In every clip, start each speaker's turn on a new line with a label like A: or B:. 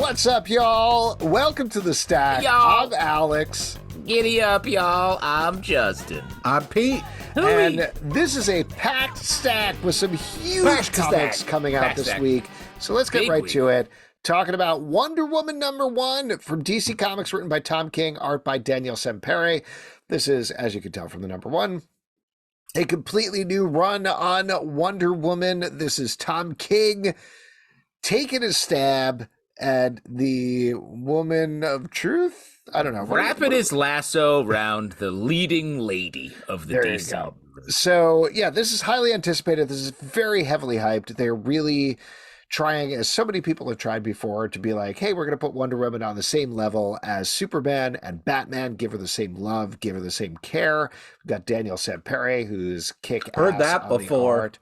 A: What's up, y'all? Welcome to the stack.
B: Y'all.
A: I'm Alex.
B: Giddy up, y'all. I'm Justin.
C: I'm Pete.
A: And this is a packed stack with some huge
C: Packed
A: comics
C: stack.
A: coming out
B: Packed
A: this
B: stack.
A: week. So let's get
B: Big
A: right
B: week.
A: to it. Talking about Wonder Woman #1 from DC Comics, written by Tom King, art by Daniel Sampere. This is, as you can tell from the #1, a completely new run on Wonder Woman. This is Tom King taking a stab at the woman of truth. I don't know.
B: Wrapping his lasso round the leading lady of the
A: There you
B: DC.
A: go. So, yeah, this is highly anticipated. This is very heavily hyped. They're really trying, as so many people have tried before, to be like, hey, we're going to put Wonder Woman on the same level as Superman and Batman, give her the same love, give her the same care. We've got Daniel Sampere, who's kick-ass.
C: Heard that
A: on the
C: before.
A: art.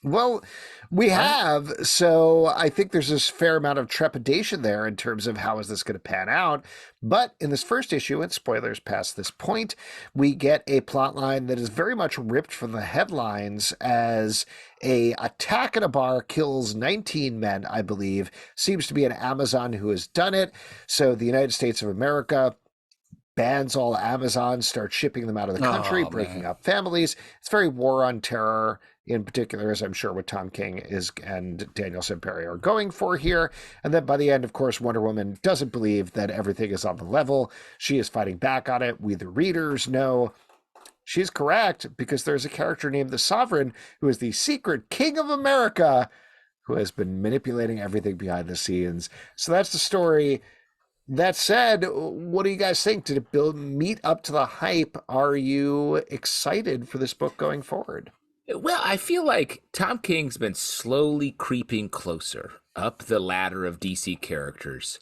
A: Well, we have, so I think there's this fair amount of trepidation there in terms of how is this going to pan out. But in this first issue, and spoilers past this point, we get a plot line that is very much ripped from the headlines as a attack at a bar kills 19 men, I believe. Seems to be an Amazon who has done it. So the United States of America bans all Amazons, starts shipping them out of the country, breaking up families. It's very war on terror in particular, as I'm sure what Tom King is and Daniel Sampere are going for here. And then by the end, of course, Wonder Woman doesn't believe that everything is on the level. She is fighting back on it. We, the readers, know she's correct because there's a character named the Sovereign who is the secret king of America who has been manipulating everything behind the scenes. So that's the story. That said, what do you guys think? Did it meet up to the hype? Are you excited for this book going forward?
B: Well, I feel like Tom King's been slowly creeping closer up the ladder of DC characters,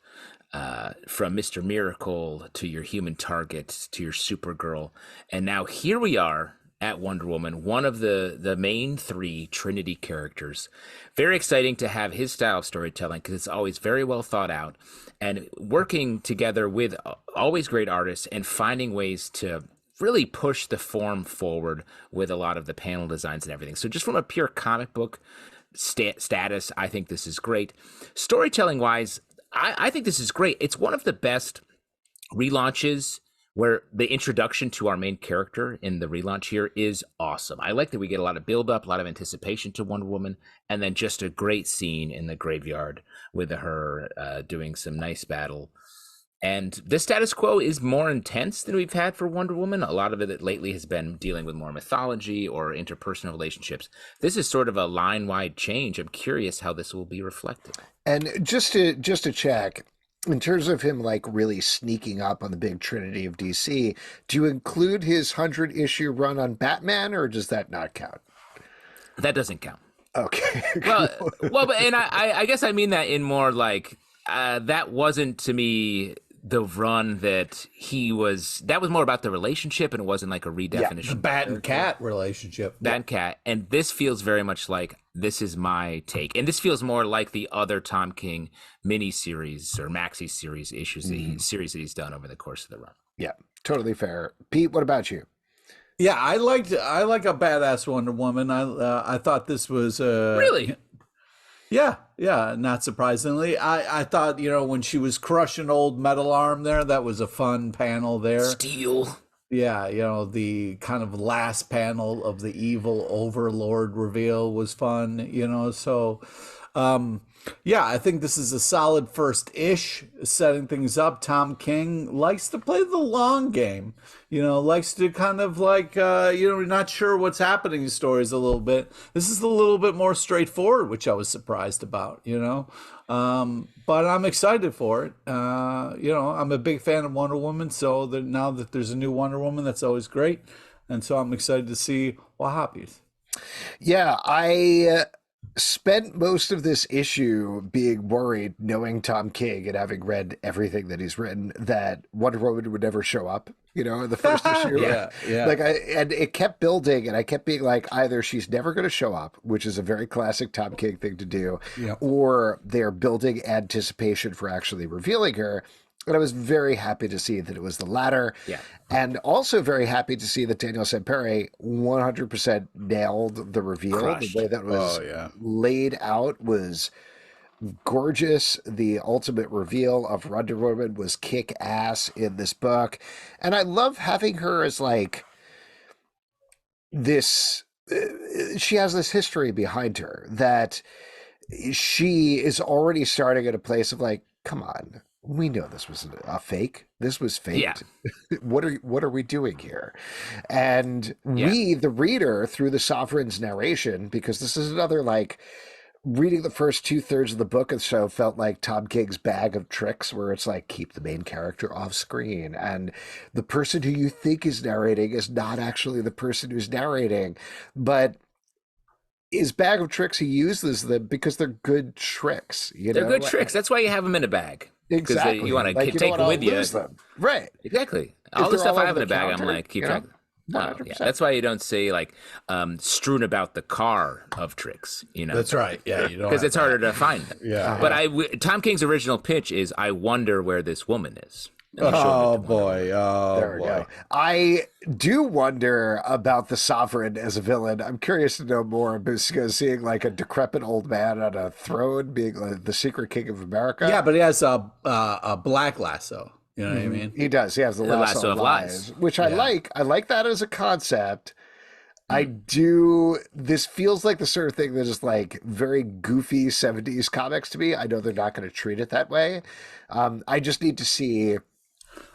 B: from Mr. Miracle to your Human Target to your Supergirl. And now here we are at Wonder Woman, one of the main three Trinity characters. Very exciting to have his style of storytelling because it's always very well thought out and working together with always great artists and finding ways to really push the form forward with a lot of the panel designs and everything. So just from a pure comic book status, I think this is great. Storytelling wise, I think this is great. It's one of the best relaunches where the introduction to our main character in the relaunch here is awesome. I like that we get a lot of build up, a lot of anticipation to Wonder Woman, and then just a great scene in the graveyard with her doing some nice battle. And the status quo is more intense than we've had for Wonder Woman. A lot of it lately has been dealing with more mythology or interpersonal relationships. This is sort of a line-wide change. I'm curious how this will be reflected.
A: And just to check, in terms of him like really sneaking up on the big trinity of DC, do you include his 100-issue run on Batman, or does that not count?
B: That doesn't count.
A: Okay.
B: Well, but and I guess I mean that in more like that wasn't to me the run that that was more about the relationship, and it wasn't like a redefinition.
C: The Bat and Cat relationship.
B: Bat and Cat, and this feels very much like this is my take, and this feels more like the other Tom King miniseries or maxi series issues series that he's done over the course of the run.
A: Yeah, totally fair. Pete, what about you?
C: Yeah, I like a badass Wonder Woman. I thought this was
B: Really?
C: Yeah, not surprisingly. I thought, when she was crushing old Metal Arm there, that was a fun panel there.
B: Steel.
C: Yeah, the kind of last panel of the evil overlord reveal was fun, so yeah, I think this is a solid first-ish, setting things up. Tom King likes to play the long game, likes to kind of like, not sure what's happening in stories a little bit. This is a little bit more straightforward, which I was surprised about, but I'm excited for it. I'm a big fan of Wonder Woman, so now that there's a new Wonder Woman, that's always great. And so I'm excited to see what happens.
A: Yeah, I spent most of this issue being worried, knowing Tom King and having read everything that he's written, that Wonder Woman would never show up, in the first issue.
C: Yeah.
A: And it kept building, and I kept being like, either she's never going to show up, which is a very classic Tom King thing to do, or they're building anticipation for actually revealing her. And I was very happy to see that it was the latter.
B: Yeah.
A: And also very happy to see that Daniel Sampere 100% nailed the reveal.
B: Crushed.
A: The way that was laid out was gorgeous. The ultimate reveal of Wonder Woman was kick ass in this book. And I love having her as like this. She has this history behind her that she is already starting at a place of like, come on, we know this was a fake. This was faked.
B: Yeah.
A: What are we doing here? And we, the reader, through the Sovereign's narration, because this is another like reading the first 2/3 of the book or so felt like Tom King's bag of tricks, where it's like, keep the main character off screen, and the person who you think is narrating is not actually the person who's narrating, but his bag of tricks, he uses them because they're good tricks.
B: They're good tricks. That's why you have them in a bag.
A: Exactly.
B: You want to
A: like,
B: take them with you.
A: Them. Right.
B: Exactly. All the stuff I have in a bag, I'm like, keep track.
A: Yeah.
B: That's why you don't say like strewn about the car of tricks.
C: That's right. Yeah, you don't,
B: because it's harder to find them.
C: Yeah.
B: But Tom King's original pitch is, I wonder where this woman is.
C: Oh boy!
A: There we go. I do wonder about the Sovereign as a villain. I'm curious to know more, because seeing like a decrepit old man on a throne, being like the secret king of America.
C: Yeah, but he has a black lasso. You know what I mean?
A: He does. He has the lasso of lies, which I like. I like that as a concept. I do. This feels like the sort of thing that is like very goofy 70s comics to me. I know they're not going to treat it that way. I just need to see.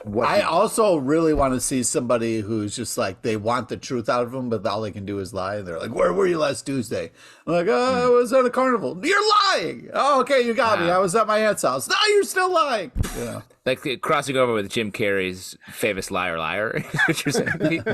C: I also really want to see somebody who's just like, they want the truth out of them, but all they can do is lie. They're like, where were you last Tuesday? I'm like, I was at a carnival. You're lying. Oh, okay, you got me. I was at my aunt's house. No, you're still lying. Yeah.
B: Like crossing over with Jim Carrey's famous Liar Liar. What you're saying?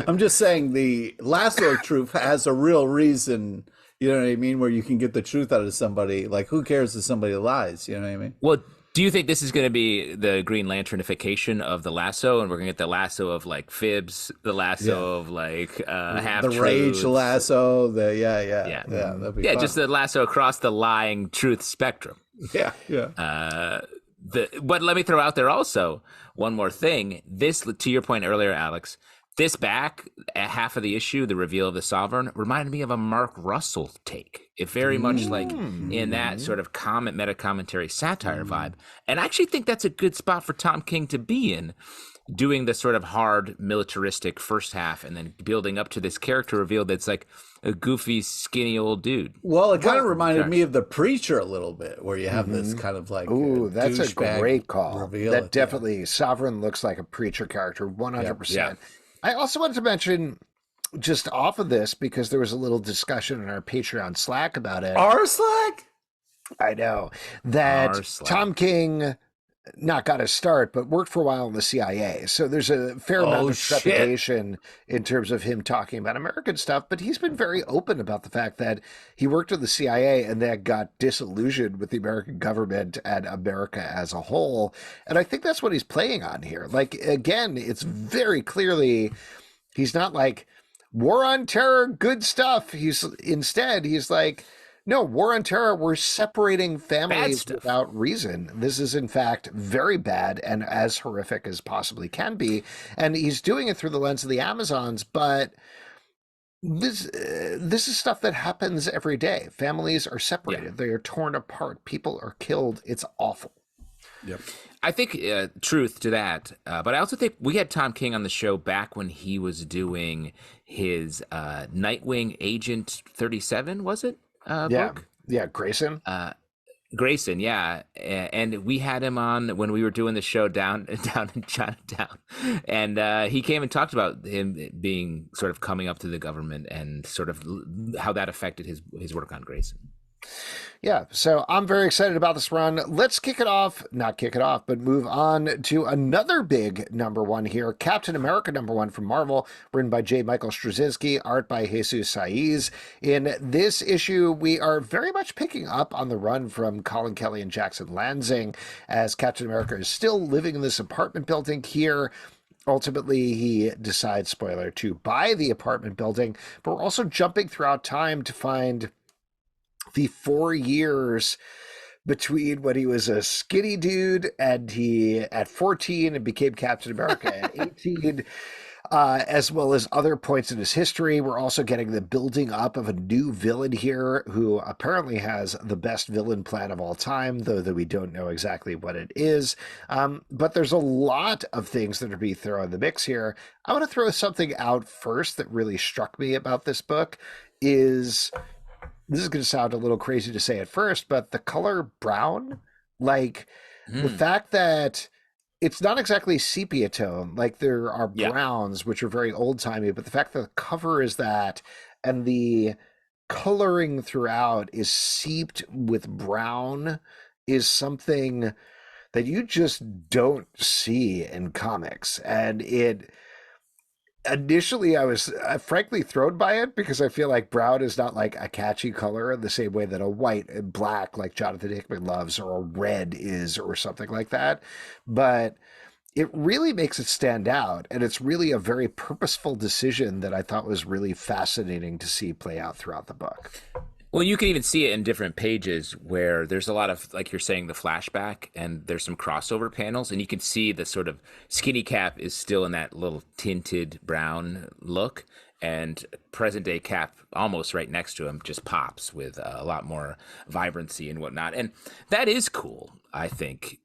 C: I'm just saying the lasso of truth has a real reason. You know what I mean? Where you can get the truth out of somebody. Like, who cares if somebody lies? You know what I mean?
B: Well, do you think this is going to be the Green Lanternification of the lasso, and we're going to get the lasso of like fibs, the lasso of like half
C: the rage lasso,
B: yeah,
C: that'd be fun.
B: just the lasso across the lying truth spectrum.
C: Yeah.
B: But let me throw out there also one more thing. This, to your point earlier, Alex, this back at half of the issue, the reveal of the Sovereign, reminded me of a Mark Russell take. It very much like in that sort of meta commentary satire vibe. And I actually think that's a good spot for Tom King to be in, doing the sort of hard militaristic first half and then building up to this character reveal that's like a goofy, skinny old dude.
C: Well, it kind of reminded me of The Preacher a little bit, where you have this kind of like,
A: ooh, that's a great call.
C: Reveal
A: that definitely, Sovereign looks like a Preacher character, 100%.
B: Yeah.
A: I also wanted to mention, just off of this, because there was a little discussion in our Patreon Slack about it.
C: Our Slack?
A: I know that Tom King not got a start, but worked for a while in the CIA. So there's a fair amount of trepidation in terms of him talking about American stuff, but he's been very open about the fact that he worked with the CIA and then got disillusioned with the American government and America as a whole. And I think that's what he's playing on here. Like, again, it's very clearly, he's not like, war on terror, good stuff. He's like, no, war on terror, we're separating families without reason. This is, in fact, very bad and as horrific as possibly can be. And he's doing it through the lens of the Amazons, but this is stuff that happens every day. Families are separated. Yeah. They are torn apart. People are killed. It's awful.
C: Yep.
B: I think truth to that, but I also think we had Tom King on the show back when he was doing his Nightwing Agent 37, was it? Book?
A: Yeah, Grayson.
B: Grayson, yeah, and we had him on when we were doing the show down in Chinatown, and he came and talked about him being sort of coming up to the government and sort of how that affected his work on Grayson.
A: Yeah, so I'm very excited about this run. Let's not kick it off, but move on to another big #1 here. Captain America #1 from Marvel, written by J. Michael Straczynski, art by Jesús Saiz. In this issue, we are very much picking up on the run from Colin Kelly and Jackson Lansing, as Captain America is still living in this apartment building here. Ultimately, he decides, spoiler, to buy the apartment building, but we're also jumping throughout time to find the 4 years between when he was a skinny dude and he at 14 and became Captain America at 18. as well as other points in his history. We're also getting the building up of a new villain here who apparently has the best villain plan of all time, though that we don't know exactly what it is. But there's a lot of things that are being thrown in the mix here. I want to throw something out first that really struck me about this book is, this is going to sound a little crazy to say at first, but the color brown, like the fact that it's not exactly sepia tone, like there are browns, which are very old timey, but the fact that the cover is that and the coloring throughout is seeped with brown is something that you just don't see in comics. And initially I was frankly thrown by it because I feel like brown is not like a catchy color in the same way that a white and black like Jonathan Hickman loves or a red is or something like that. But it really makes it stand out, and it's really a very purposeful decision that I thought was really fascinating to see play out throughout the book.
B: Well, you can even see it in different pages where there's a lot of, like you're saying, the flashback, and there's some crossover panels, and you can see the sort of skinny Cap is still in that little tinted brown look, and present day Cap almost right next to him just pops with a lot more vibrancy and whatnot. And that is cool, I think.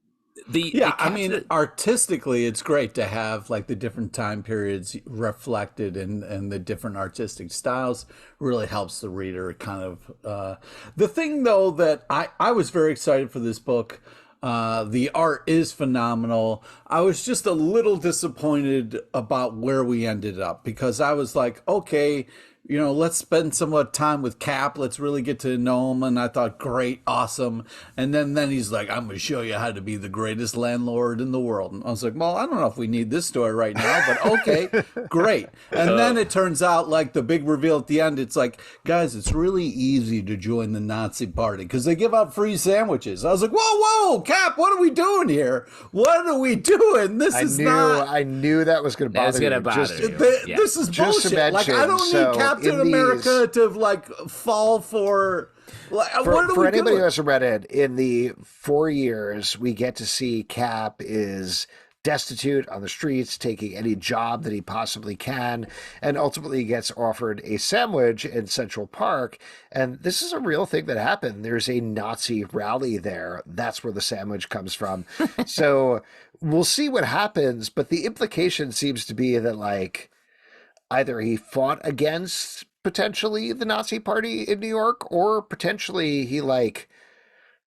C: I mean, artistically, it's great to have like the different time periods reflected and the different artistic styles really helps the reader kind of. The thing, though, that I was very excited for this book. The art is phenomenal. I was just a little disappointed about where we ended up because I was like, okay, you know, let's spend some time with Cap. Let's really get to know him. And I thought, great, awesome. And then he's like, I'm going to show you how to be the greatest landlord in the world. And I was like, well, I don't know if we need this story right now, but okay, great. And then it turns out, like the big reveal at the end, it's like, guys, it's really easy to join the Nazi party because they give out free sandwiches. I was like, whoa, Cap, what are we doing here? What are we doing?
A: I knew that was going to bother you.
C: This is bullshit. Like, I don't need Captain America to like fall for. Like,
A: for anybody who hasn't read it, in the 4 years, we get to see Cap is destitute on the streets, taking any job that he possibly can, and ultimately gets offered a sandwich in Central Park. And this is a real thing that happened. There's a Nazi rally there. That's where the sandwich comes from. So we'll see what happens, but the implication seems to be that, like, either he fought against potentially the Nazi party in New York, or potentially he like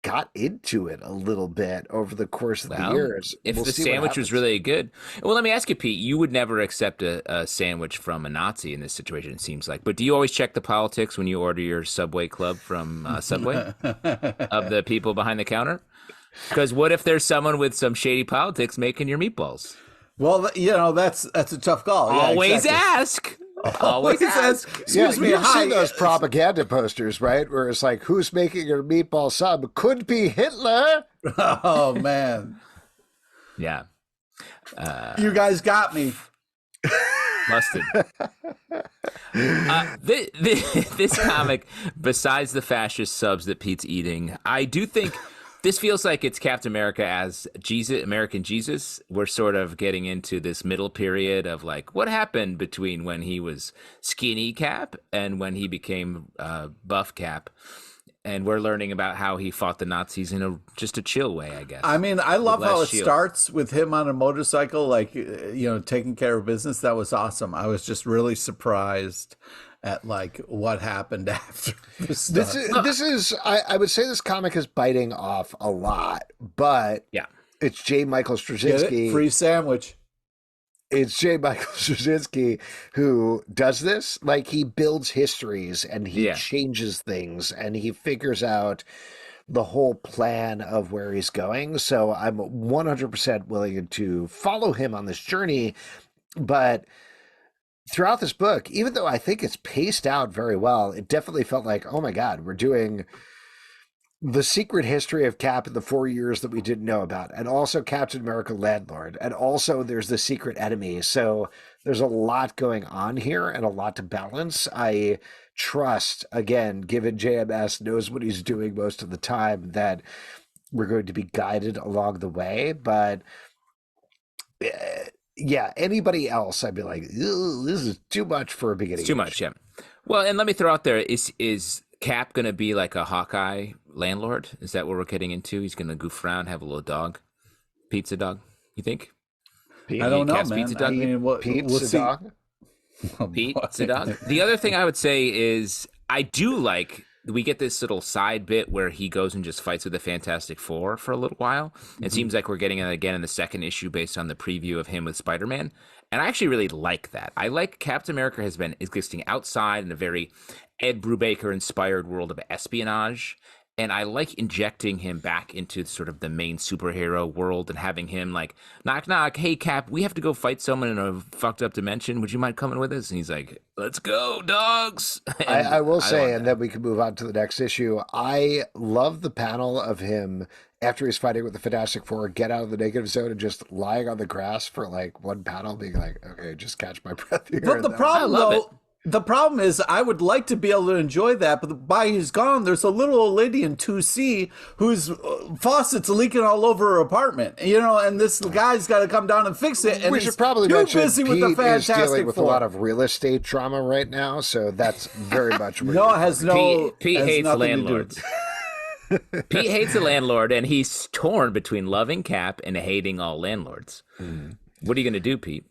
A: got into it a little bit over the course of the years.
B: If the sandwich was really good. Well, let me ask you, Pete, you would never accept a sandwich from a Nazi in this situation, it seems like. But do you always check the politics when you order your Subway Club from Subway of the people behind the counter? Because what if there's someone with some shady politics making your meatballs?
C: Well, you know, that's a tough call.
B: Always ask. Always ask.
C: Excuse me.
A: You've seen those propaganda posters, right? Where it's like, who's making your meatball sub? Could be Hitler.
C: Oh, man.
B: Yeah.
C: You guys got me.
B: Busted. This comic, besides the fascist subs that Pete's eating, I do think this feels like it's Captain America as Jesus, American Jesus. We're sort of getting into this middle period of like what happened between when he was skinny Cap and when he became buff Cap. And we're learning about how he fought the Nazis in just a chill way, I guess.
C: I mean, I love how it starts with him on a motorcycle, like, you know, taking care of business. That was awesome. I was just really surprised at like what happened after this.
A: This is I would say this comic is biting off a lot, but
B: yeah,
A: it's J. Michael Straczynski.
C: Free sandwich.
A: It's J. Michael Straczynski who does this. Like, he builds histories and he changes things and he figures out the whole plan of where he's going. So I'm 100% willing to follow him on this journey. But throughout this book, even though I think it's paced out very well, it definitely felt like, oh my God, we're doing the secret history of Cap in the 4 years that we didn't know about, and also Captain America Landlord, and also there's the secret enemy. So there's a lot going on here and a lot to balance. I trust, again, given JMS knows what he's doing most of the time, that we're going to be guided along the way. But yeah, anybody else, I'd be like, this is too much for a beginning.
B: It's too much, yeah. Well, and let me throw out there, is Cap going to be like a Hawkeye landlord? Is that what we're getting into? He's going to goof around, have a little dog, pizza dog, you think?
C: I don't know,
B: Cap's
C: man.
B: pizza dog?
C: I mean,
A: Pizza
C: we'll see.
A: dog?
B: Pizza dog. The other thing I would say is I do like we get this little side bit where he goes and just fights with the Fantastic Four for a little while. It seems like we're getting it again in the second issue based on the preview of him with Spider-Man. And I actually really like that. I like Captain America has been existing outside in a very Ed Brubaker inspired world of espionage. And I like injecting him back into sort of the main superhero world and having him like, knock, knock, hey, Cap, we have to go fight someone in a fucked up dimension. Would you mind coming with us? And he's like, let's go, dogs.
A: I will say, and then we can move on to the next issue. I love the panel of him after he's fighting with the Fantastic Four, get out of the negative zone and just lying on the grass for like one panel, being like, okay, just catch my breath here.
C: But the problem, though, the problem is I would like to be able to enjoy that, but by he's gone, there's a little old lady in 2C whose faucet's leaking all over her apartment, and this guy's got to come down and fix it. And
A: we should probably mention
C: busy
A: Pete
C: with the
A: is
C: Fantastic
A: dealing with
C: Four.
A: a lot of real estate drama right now, so that's very much what
C: No, it has no.
B: Pete
C: has
B: hates
C: nothing to do
B: landlords. Pete hates a landlord, and he's torn between loving Cap and hating all landlords. What are you going to do, Pete?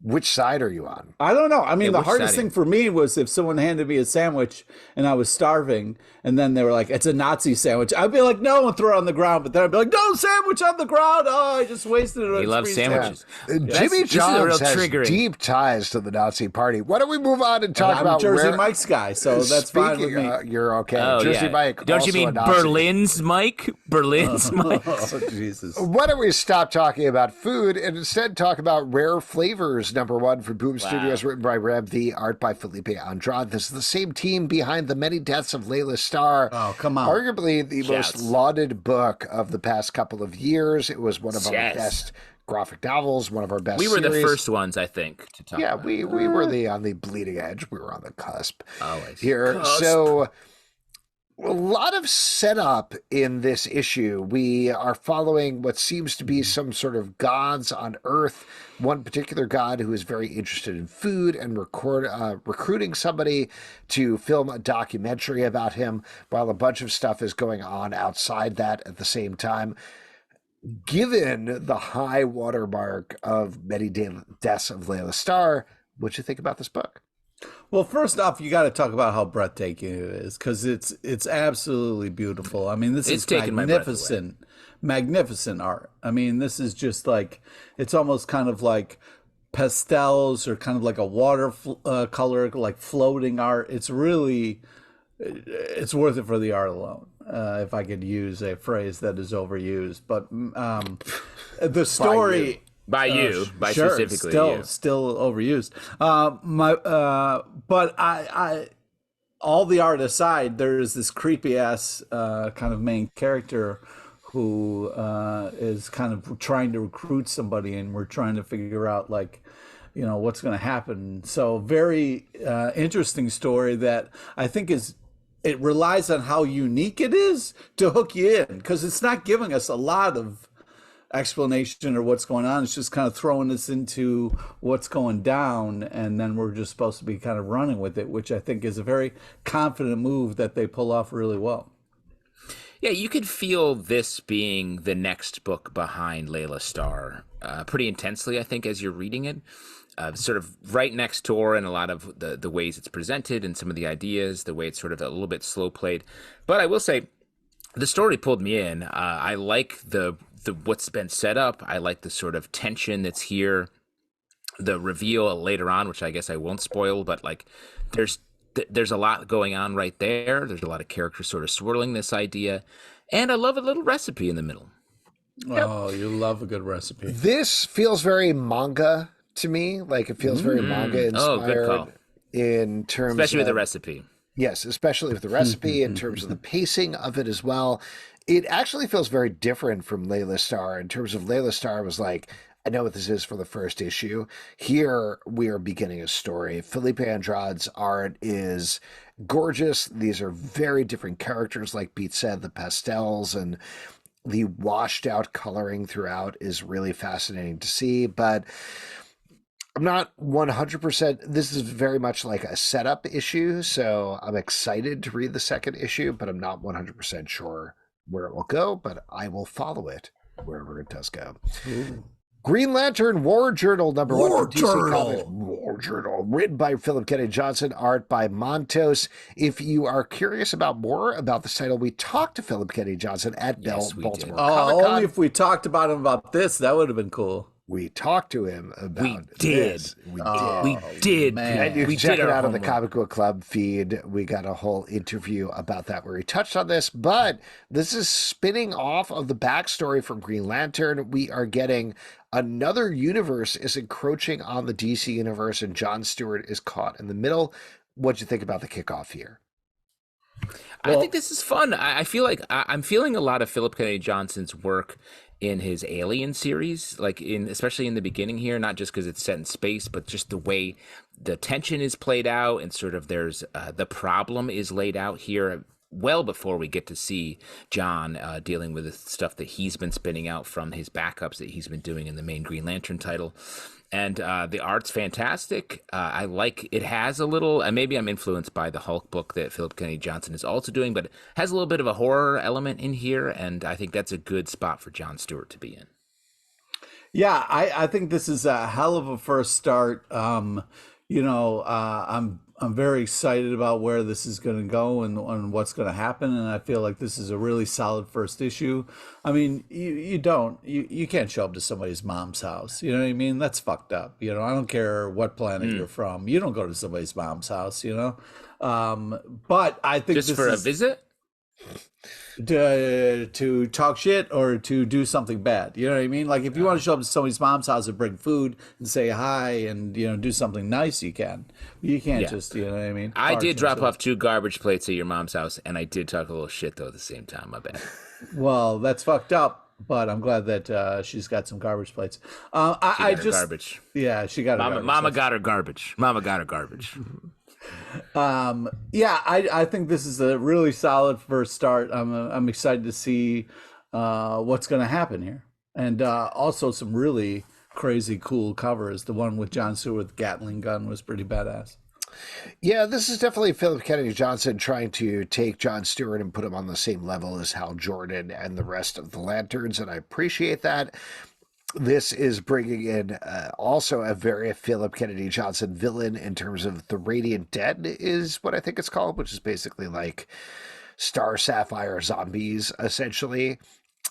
A: Which side are you on?
C: I don't know. I mean,
B: Yeah,
C: the
B: which
C: hardest
B: side?
C: thing for me was if someone handed me a sandwich and I was starving, and then they were like, "It's a Nazi sandwich." I'd be like, "No," and throw it on the ground. But then I'd be like, "No sandwich on the ground! Oh, I just wasted it."
B: He loves sandwiches.
A: Jimmy
B: This is a real
A: Jobs has
B: triggering.
A: deep ties to the Nazi Party. Why don't we move on and talk
C: I'm
A: about
C: a Jersey
A: where...
C: Mike's guy, so that's fine with me.
A: You're okay.
B: Oh,
A: Jersey
B: yeah.
A: Mike.
B: Don't you
A: also a
B: mean
A: Nazi.
B: Berlin's Mike? Berlin's Mike.
C: Oh, Jesus.
A: Why don't we stop talking about food and instead talk about Rare Flavors, #1 for Boom Studios, written by Reb V, art by Filipe Andrade. This is the same team behind The Many Deaths of Layla Starr.
C: Oh, come on.
A: Arguably the
B: Shouts.
A: most lauded book of the past couple of years. It was one of our
B: Yes.
A: best graphic novels, one of our best
B: We were the
A: series.
B: first ones, I think, to talk
A: Yeah,
B: about.
A: we were on the bleeding edge. We were on the cusp
B: Always.
A: here.
B: Cusp.
A: So a lot of setup in this issue. We are following what seems to be some sort of gods on Earth. One particular god who is very interested in food and recruiting somebody to film a documentary about him, while a bunch of stuff is going on outside that at the same time. Given the high watermark of Many Deaths of Layla Starr, what'd you think about this book?
C: Well, first off, you got to talk about how breathtaking it is, because it's absolutely beautiful. I mean, this
B: It's
C: is
B: taken my breath
C: magnificent art. I mean, this is just like, it's almost kind of like pastels or kind of like a water color, like floating art. It's really, it's worth it for the art alone. If I could use a phrase that is overused, but the story.
B: By you, by
C: sure,
B: specifically
C: still,
B: you.
C: still overused. But I, all the art aside, there is this creepy ass kind of main character who is kind of trying to recruit somebody, and we're trying to figure out like, what's going to happen. So very interesting story that I think it relies on how unique it is to hook you in, because it's not giving us a lot of explanation or what's going on. It's just kind of throwing us into what's going down, and then we're just supposed to be kind of running with it, which I think is a very confident move that they pull off really well.
B: Yeah, you could feel this being the next book behind Layla Starr pretty intensely, I think, as you're reading it. Sort of right next door in a lot of the ways it's presented and some of the ideas, the way it's sort of a little bit slow played. But I will say, the story pulled me in. I like the what's been set up. I like the sort of tension that's here. The reveal later on, which I guess I won't spoil, but like there's a lot going on right there. There's a lot of characters sort of swirling this idea, and I love a little recipe in the middle.
C: Oh, you love a good recipe.
A: This feels very manga to me. Like it feels very manga
B: Oh, good
A: inspired
B: call.
A: in terms
B: Especially with
A: of
B: the recipe.
A: Yes, especially with the recipe, in terms of the pacing of it as well. It actually feels very different from Layla Starr in terms of Layla Starr was like, I know what this is for the first issue. Here we are beginning a story. Filipe Andrade's art is gorgeous. These are very different characters, like Pete said, the pastels and The washed out coloring throughout is really fascinating to see, but I'm not 100%. This is very much like a setup issue, so I'm excited to read the second issue, but I'm not 100% sure where it will go, but I will follow it wherever it does go. Ooh. Green Lantern War Journal #1 from DC Comics. War Journal, written by Philip Kennedy Johnson, art by Montos. If you are curious about more about this title, we talked to Philip Kennedy Johnson at Baltimore Comic-Con.
C: Only if we talked about him about this, that would have been cool.
A: We talked to him about
B: this.
A: We
B: did.
A: Man. And you can check it out on the Comic Book Club feed. We got a whole interview about that where he touched on this. But this is spinning off of the backstory from Green Lantern. We are getting another universe is encroaching on the DC universe, and John Stewart is caught in the middle. What'd you think about the kickoff here?
B: I think this is fun. I feel like I'm feeling a lot of Philip Kennedy Johnson's work in his Alien series, especially in the beginning here, not just because it's set in space, but just the way the tension is played out and sort of there's the problem is laid out here well before we get to see John dealing with the stuff that he's been spinning out from his backups that he's been doing in the main Green Lantern title. And the art's fantastic. I like it. Has a little, and maybe I'm influenced by the Hulk book that Philip Kennedy Johnson is also doing, but it has a little bit of a horror element in here, and I think that's a good spot for John Stewart to be in.
C: Yeah, I think this is a hell of a first start. I'm very excited about where this is going to go and what's going to happen, and I feel like this is a really solid first issue. I mean, you can't show up to somebody's mom's house. You know what I mean? That's fucked up. I don't care what planet you're from. You don't go to somebody's mom's house. But I think
B: just for a visit.
C: To talk shit or to do something bad. You know what I mean? Like if you want to show up to somebody's mom's house and bring food and say hi and do something nice, you can. You can't just, you know what I mean?
B: I did drop off 2 garbage plates at your mom's house, and I did talk a little shit though at the same time. My bad.
C: Well, that's fucked up. But I'm glad that she's got some garbage plates.
B: Garbage.
C: Yeah, she got her garbage.
B: Mama got her garbage. Mama got her garbage.
C: I think this is a really solid first start. I'm excited to see what's going to happen here, and also some really crazy cool covers. The one with John Stewart with Gatling gun was pretty badass.
A: Yeah, this is definitely Philip Kennedy Johnson trying to take John Stewart and put him on the same level as Hal Jordan and the rest of the Lanterns, and I appreciate that. This is bringing in also a very Philip Kennedy Johnson villain in terms of the Radiant Dead is what I think it's called, which is basically like Star Sapphire zombies, essentially.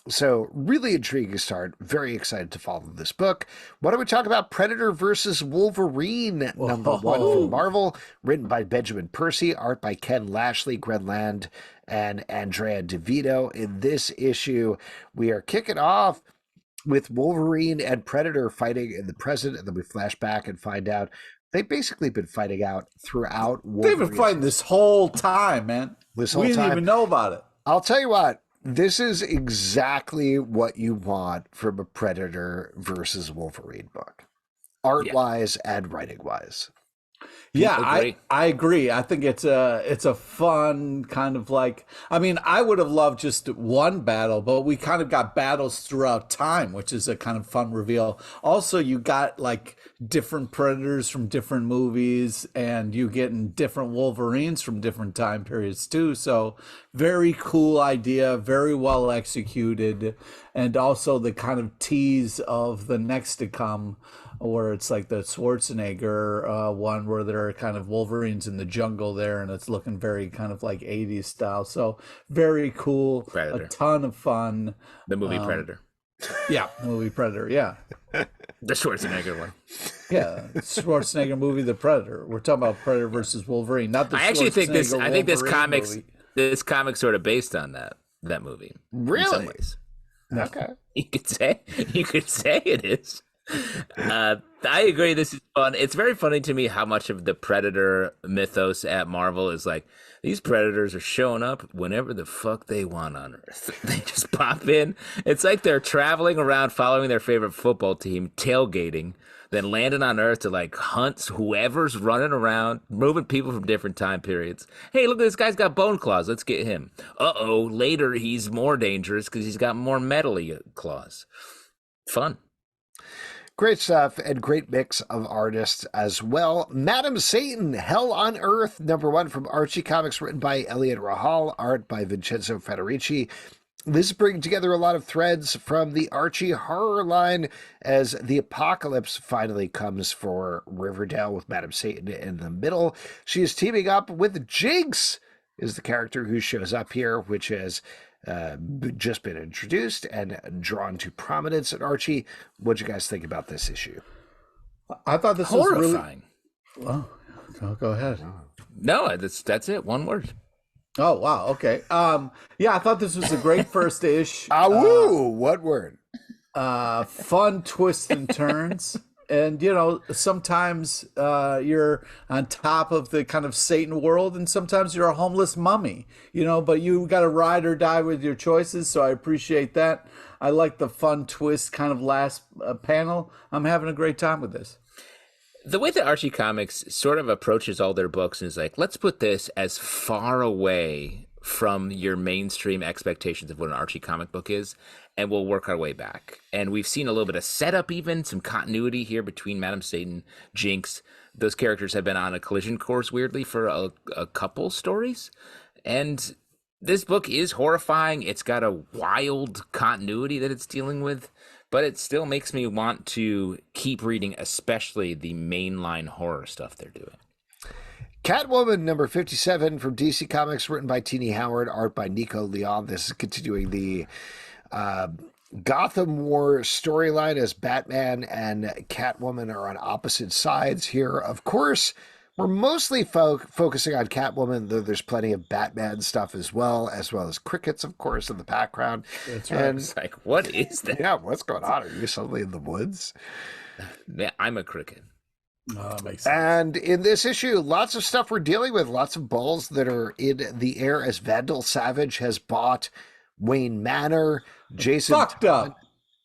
A: So really intriguing start. Very excited to follow this book. Why don't we talk about Predator versus Wolverine #1 from Marvel, written by Benjamin Percy, art by Ken Lashley, Greg Land, and Andrea Vito. In this issue, we are kicking off with Wolverine and Predator fighting in the present, and then we flash back and find out they've basically been fighting out throughout Wolverine's.
C: They've been fighting this whole time, man. We didn't even know about it.
A: I'll tell you what, this is exactly what you want from a Predator versus Wolverine book, art-wise and writing-wise.
C: Yeah, I agree. I think it's a fun kind of like, I mean, I would have loved just one battle, but we kind of got battles throughout time, which is a kind of fun reveal. Also, you got like different Predators from different movies, and you getting different Wolverines from different time periods too. So very cool idea, very well executed, and also the kind of tease of the next to come, where it's like the Straczynski one where there are kind of Wolverines in the jungle there, and it's looking very kind of like 80s style. So very cool. Predator. A ton of fun.
B: The movie Predator.
C: Yeah, the movie Predator, yeah.
B: The Straczynski one.
C: Yeah, Straczynski movie, The Predator. We're talking about Predator versus Wolverine, not the
B: I actually think this
C: movie.
B: This comic's sort of based on that movie.
A: Really?
B: In some ways.
A: Okay.
B: You could say it is. I agree. This is fun. It's very funny to me how much of the Predator mythos at Marvel is like these Predators are showing up whenever the fuck they want on Earth. They just pop in. It's like they're traveling around following their favorite football team, tailgating. then landing on Earth to like hunt whoever's running around, moving people from different time periods. Hey, look, this guy's got bone claws. Let's get him. Uh-oh, later he's more dangerous because he's got more metally claws. Fun.
A: Great stuff and great mix of artists as well. Madam Satan, Hell on Earth, #1 from Archie Comics, written by Eliot Rahal, art by Vincenzo Federici. This is bringing together a lot of threads from the Archie horror line as the apocalypse finally comes for Riverdale with Madam Satan in the middle. She is teaming up with Jinx, is the character who shows up here, which has just been introduced and drawn to prominence at Archie. What'd you guys think about this issue?
C: I thought this
B: horrifying.
C: Was really... Well, go ahead.
B: No, that's it. One word.
C: Oh, wow. Okay. Yeah, I thought this was a great first ish.
A: What word?
C: Fun twists and turns. And, you know, sometimes you're on top of the kind of Satan world, and sometimes you're a homeless mummy, you know, but you got to ride or die with your choices. So I appreciate that. I like the fun twist kind of last panel. I'm having a great time with this.
B: The way that Archie Comics sort of approaches all their books is like, let's put this as far away from your mainstream expectations of what an Archie comic book is, and we'll work our way back. And we've seen a little bit of setup, even some continuity here between Madam Satan, Jinx. Those characters have been on a collision course, weirdly, for a couple stories. And this book is horrifying. It's got a wild continuity that it's dealing with, but it still makes me want to keep reading, especially the mainline horror stuff they're doing.
A: Catwoman, #57 from DC Comics, written by Tini Howard, art by Nico Leon. This is continuing the Gotham War storyline as Batman and Catwoman are on opposite sides here. Of course, we're mostly focusing on Catwoman, though there's plenty of Batman stuff as well as crickets, of course, in the background.
C: That's right.
A: And
B: It's like, what is that?
A: yeah, what's going on? Are you suddenly in the woods?
B: Yeah, I'm a cricket.
C: Oh, that makes sense.
A: And in this issue, lots of stuff we're dealing with, lots of balls that are in the air as Vandal Savage has bought Wayne Manor. Jason
C: Fucked up.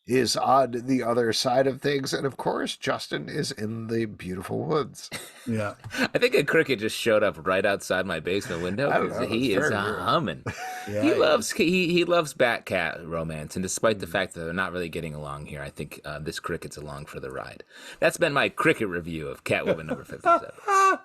A: is on the other side of things. And of course, Justin is in the beautiful woods.
C: Yeah.
B: I think a cricket just showed up right outside my basement window.
A: I don't know,
B: He
A: it's
B: is
A: very weird.
B: humming.
C: Yeah,
B: He loves Bat-Cat romance, and despite the fact that they're not really getting along here, I think this cricket's along for the ride. That's been my cricket review of Catwoman #57.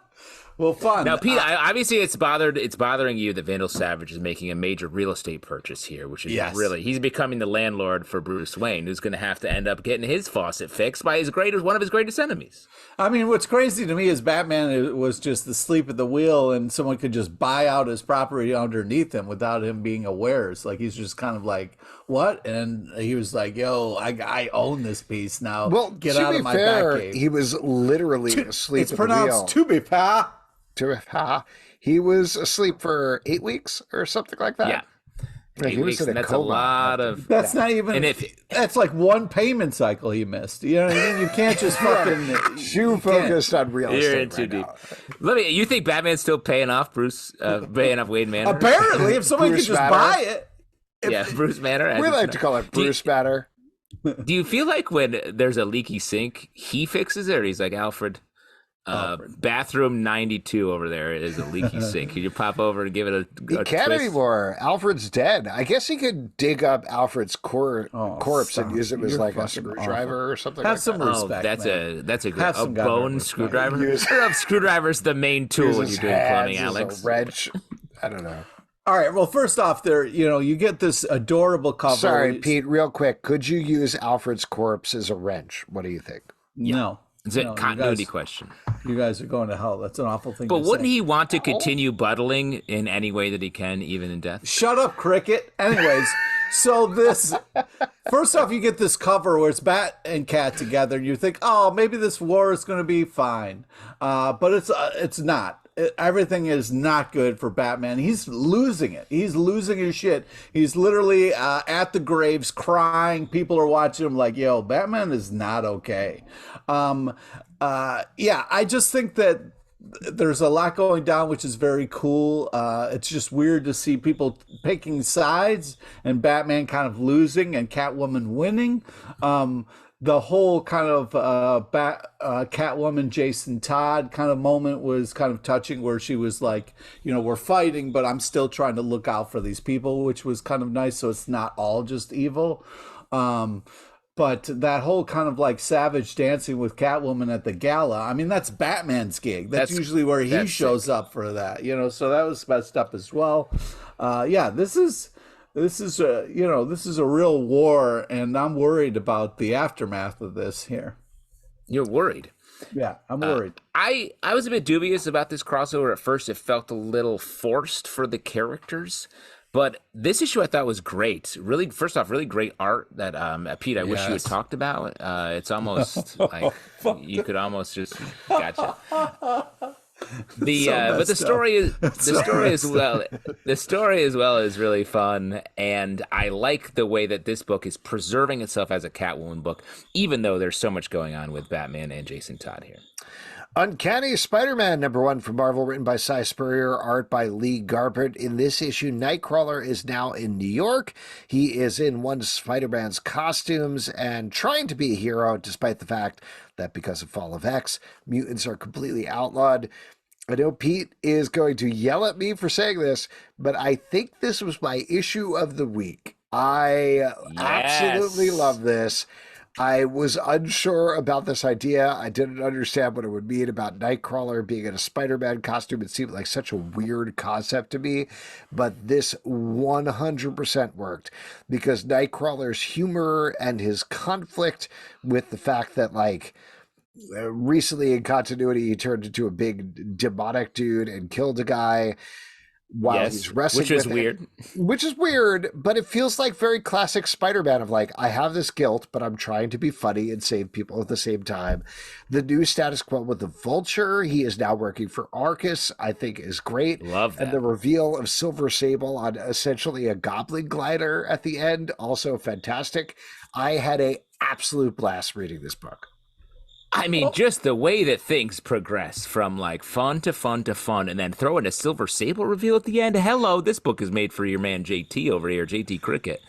C: Well, fun.
B: Now, Pete, obviously it's bothering you that Vandal Savage is making a major real estate purchase here, which is
C: Yes.
B: really, he's becoming the landlord for Bruce Wayne, who's going to have to end up getting his faucet fixed by one of his greatest enemies.
C: I mean, what's crazy to me is Batman was just asleep at the wheel, and someone could just buy out his property underneath him without him being aware. It's like he's just kind of like, what? And he was like, yo, I own this piece now.
A: Well,
C: Get
A: to
C: out
A: be
C: of my
A: fair,
C: Batcave.
A: he was literally asleep
C: It's
A: at the wheel.
C: pronounced to be pa.
A: He was asleep for 8 weeks or something like that.
B: Yeah.
A: Like,
B: 8
A: he was
B: weeks,
A: in
B: and
A: a
B: that's
A: coma.
B: a lot of...
C: That's not even.
B: And
C: that's like one payment cycle he missed. You know what I mean? You can't just fucking.
A: Too focused on real
B: You're
A: estate
B: in too
A: right
B: deep.
A: now.
B: You think Batman's still paying off paying off Wayne Manor?
C: Apparently, if someone could
A: Bruce
C: just
A: Banner.
C: buy it.
B: Yeah, Bruce Manor. I
A: We
B: just
A: like
B: know.
A: to call it Bruce Banner.
B: Do you feel like when there's a leaky sink, he fixes it, or he's like, Alfred, bathroom 92 over there is a leaky sink. Can you pop over and give it a
A: He can't
B: twist?
A: anymore. Alfred's dead. I guess he could dig up Alfred's corpse
C: stop.
A: and use it as
C: You're
A: like a
C: fucking
A: screwdriver or something
C: Have
A: like
C: some
A: that.
C: respect.
B: That's
C: man.
B: a great
C: Have some goddamn
B: bone
C: respect.
B: screwdriver.
A: Use-
B: I love screwdriver's the main tool when you're
A: Uses
B: doing
A: hands
B: plumbing,
A: as
B: Alex.
A: a wrench. I don't know.
C: All right. Well, first off, you get this adorable cover.
A: Sorry, Pete, real quick. Could you use Alfred's corpse as a wrench? What do you think?
C: No.
B: It's a
C: No,
B: continuity question.
C: You guys are going to hell. That's an awful thing
B: But
C: to
B: wouldn't
C: say.
B: he want to continue buttling in any way that he can, even in death?
C: Shut up, Cricket. Anyways, so this first off, you get this cover where it's Bat and Cat together, and you think, oh, maybe this war is going to be fine, but it's not. Everything is not good for Batman. He's losing it. He's losing his shit. He's literally at the graves crying. People are watching him like, yo, Batman is not okay. Yeah, I just think that there's a lot going down, which is very cool. It's just weird to see people picking sides and Batman kind of losing and Catwoman winning. the whole kind of Catwoman, Jason Todd kind of moment was kind of touching, where she was like, we're fighting, but I'm still trying to look out for these people, which was kind of nice. So it's not all just evil. But that whole kind of like savage dancing with Catwoman at the gala, I mean, that's Batman's gig. That's usually where he shows up for that, so that was messed up as well. This is a real war, and I'm worried about the aftermath of this here.
B: You're worried?
C: Yeah, I'm worried.
B: I was a bit dubious about this crossover at first. It felt a little forced for the characters. But this issue I thought was great. Really, first off, really great art that Pete, I wish you had talked about. It's almost like you could almost just gotcha. But the story as well is really fun, and I like the way that this book is preserving itself as a Catwoman book, even though there's so much going on with Batman and Jason Todd here.
A: Uncanny Spider-Man #1 from Marvel, written by Si Spurrier, art by Lee Garbett. In this issue, Nightcrawler is now in New York. He is in one of Spider-Man's costumes and trying to be a hero, despite the fact that because of Fall of X, mutants are completely outlawed. I know Pete is going to yell at me for saying this, but I think this was my issue of the week. I absolutely love this. I was unsure about this idea. I didn't understand what it would mean about Nightcrawler being in a Spider-Man costume. It seemed like such a weird concept to me, but this 100% worked, because Nightcrawler's humor and his conflict with the fact that, like, recently in continuity, he turned into a big demonic dude and killed a guy while he's wrestling, which is weird, but it feels like very classic Spider-Man of like, I have this guilt, but I'm trying to be funny and save people at the same time. The new status quo with the Vulture, he is now working for Arcus, I think is great.
B: Love that.
A: And the reveal of Silver Sable on essentially a goblin glider at the end, also fantastic. I had a absolute blast reading this book.
B: I mean, just the way that things progress from like fun to fun to fun, and then throw in a Silver Sable reveal at the end. Hello, this book is made for your man JT over here, JT Cricket.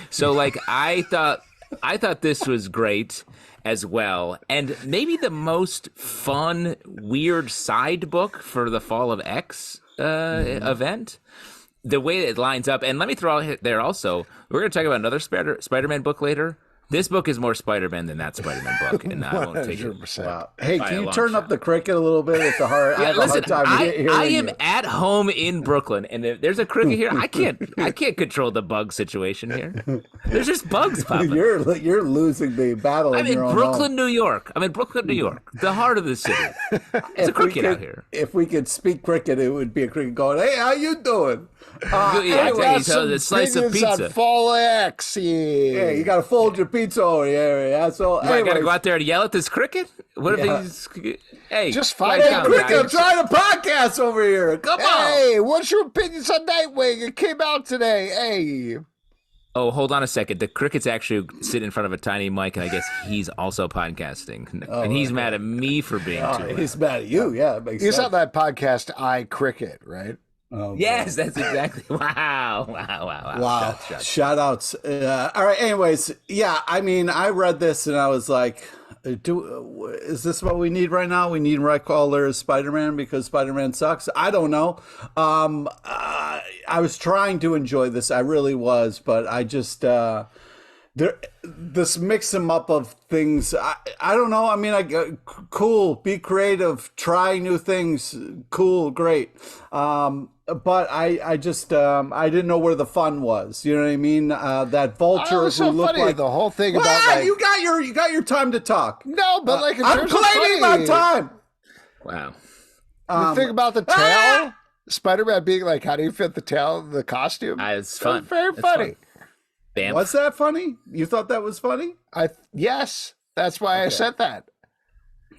B: So like, I thought this was great as well, and maybe the most fun, weird side book for the Fall of X event. The way it lines up, and let me throw out there also, we're going to talk about another Spider-Man book later. This book is more Spider-Man than that Spider-Man book, and I won't take it.
C: Wow. Hey, can you turn up the cricket a little bit? It's a hard. I have a hard time hearing
B: I am at home in Brooklyn, and if there's a cricket here, I can't control the bug situation here. There's just bugs popping.
C: You're losing the battle.
B: I'm in Brooklyn, New York. The heart of the city. It's a cricket out here.
C: If we could speak cricket, it would be a cricket going, "Hey, how you doing?"
B: The slice of pizza.
A: Fall X.
C: Yeah, you got to fold your pizza over here, asshole.
B: I got to go out there and yell at this cricket? What if he's... Hey,
A: just find
C: out. Cricket, I'm trying to podcast over here. Come on.
A: Hey, what's your opinions on Nightwing? It came out today. Hey.
B: Oh, hold on a second. The cricket's actually sitting in front of a tiny mic, and I guess he's also podcasting. And he's mad at me for being too loud.
C: He's mad at you. Yeah, that makes sense.
A: He's on that podcast, I Cricket, right?
B: Oh, yes, that's exactly. Wow.
C: Shout outs. All right. Anyways, yeah, I mean, I read this and I was like, is this what we need right now? We need Nightcrawler Spider-Man because Spider-Man sucks. I don't know. I was trying to enjoy this. I really was, but I just, this mix them up of things. I don't know. I mean, cool, be creative, try new things. Cool, great. But I just I didn't know where the fun was. You know what I mean? That Vulture
A: so
C: who looked
A: funny,
C: like
A: the whole thing about like,
C: you got your time to talk.
A: No, but like in
C: I'm
A: terms of
C: claiming my time.
B: Wow.
A: The thing about the tail, Spider-Man being like, how do you fit the tail in the costume?
B: It's fun.
A: Very funny.
B: Bam.
C: Was that funny? You thought that was funny?
A: Yes, that's why I said that.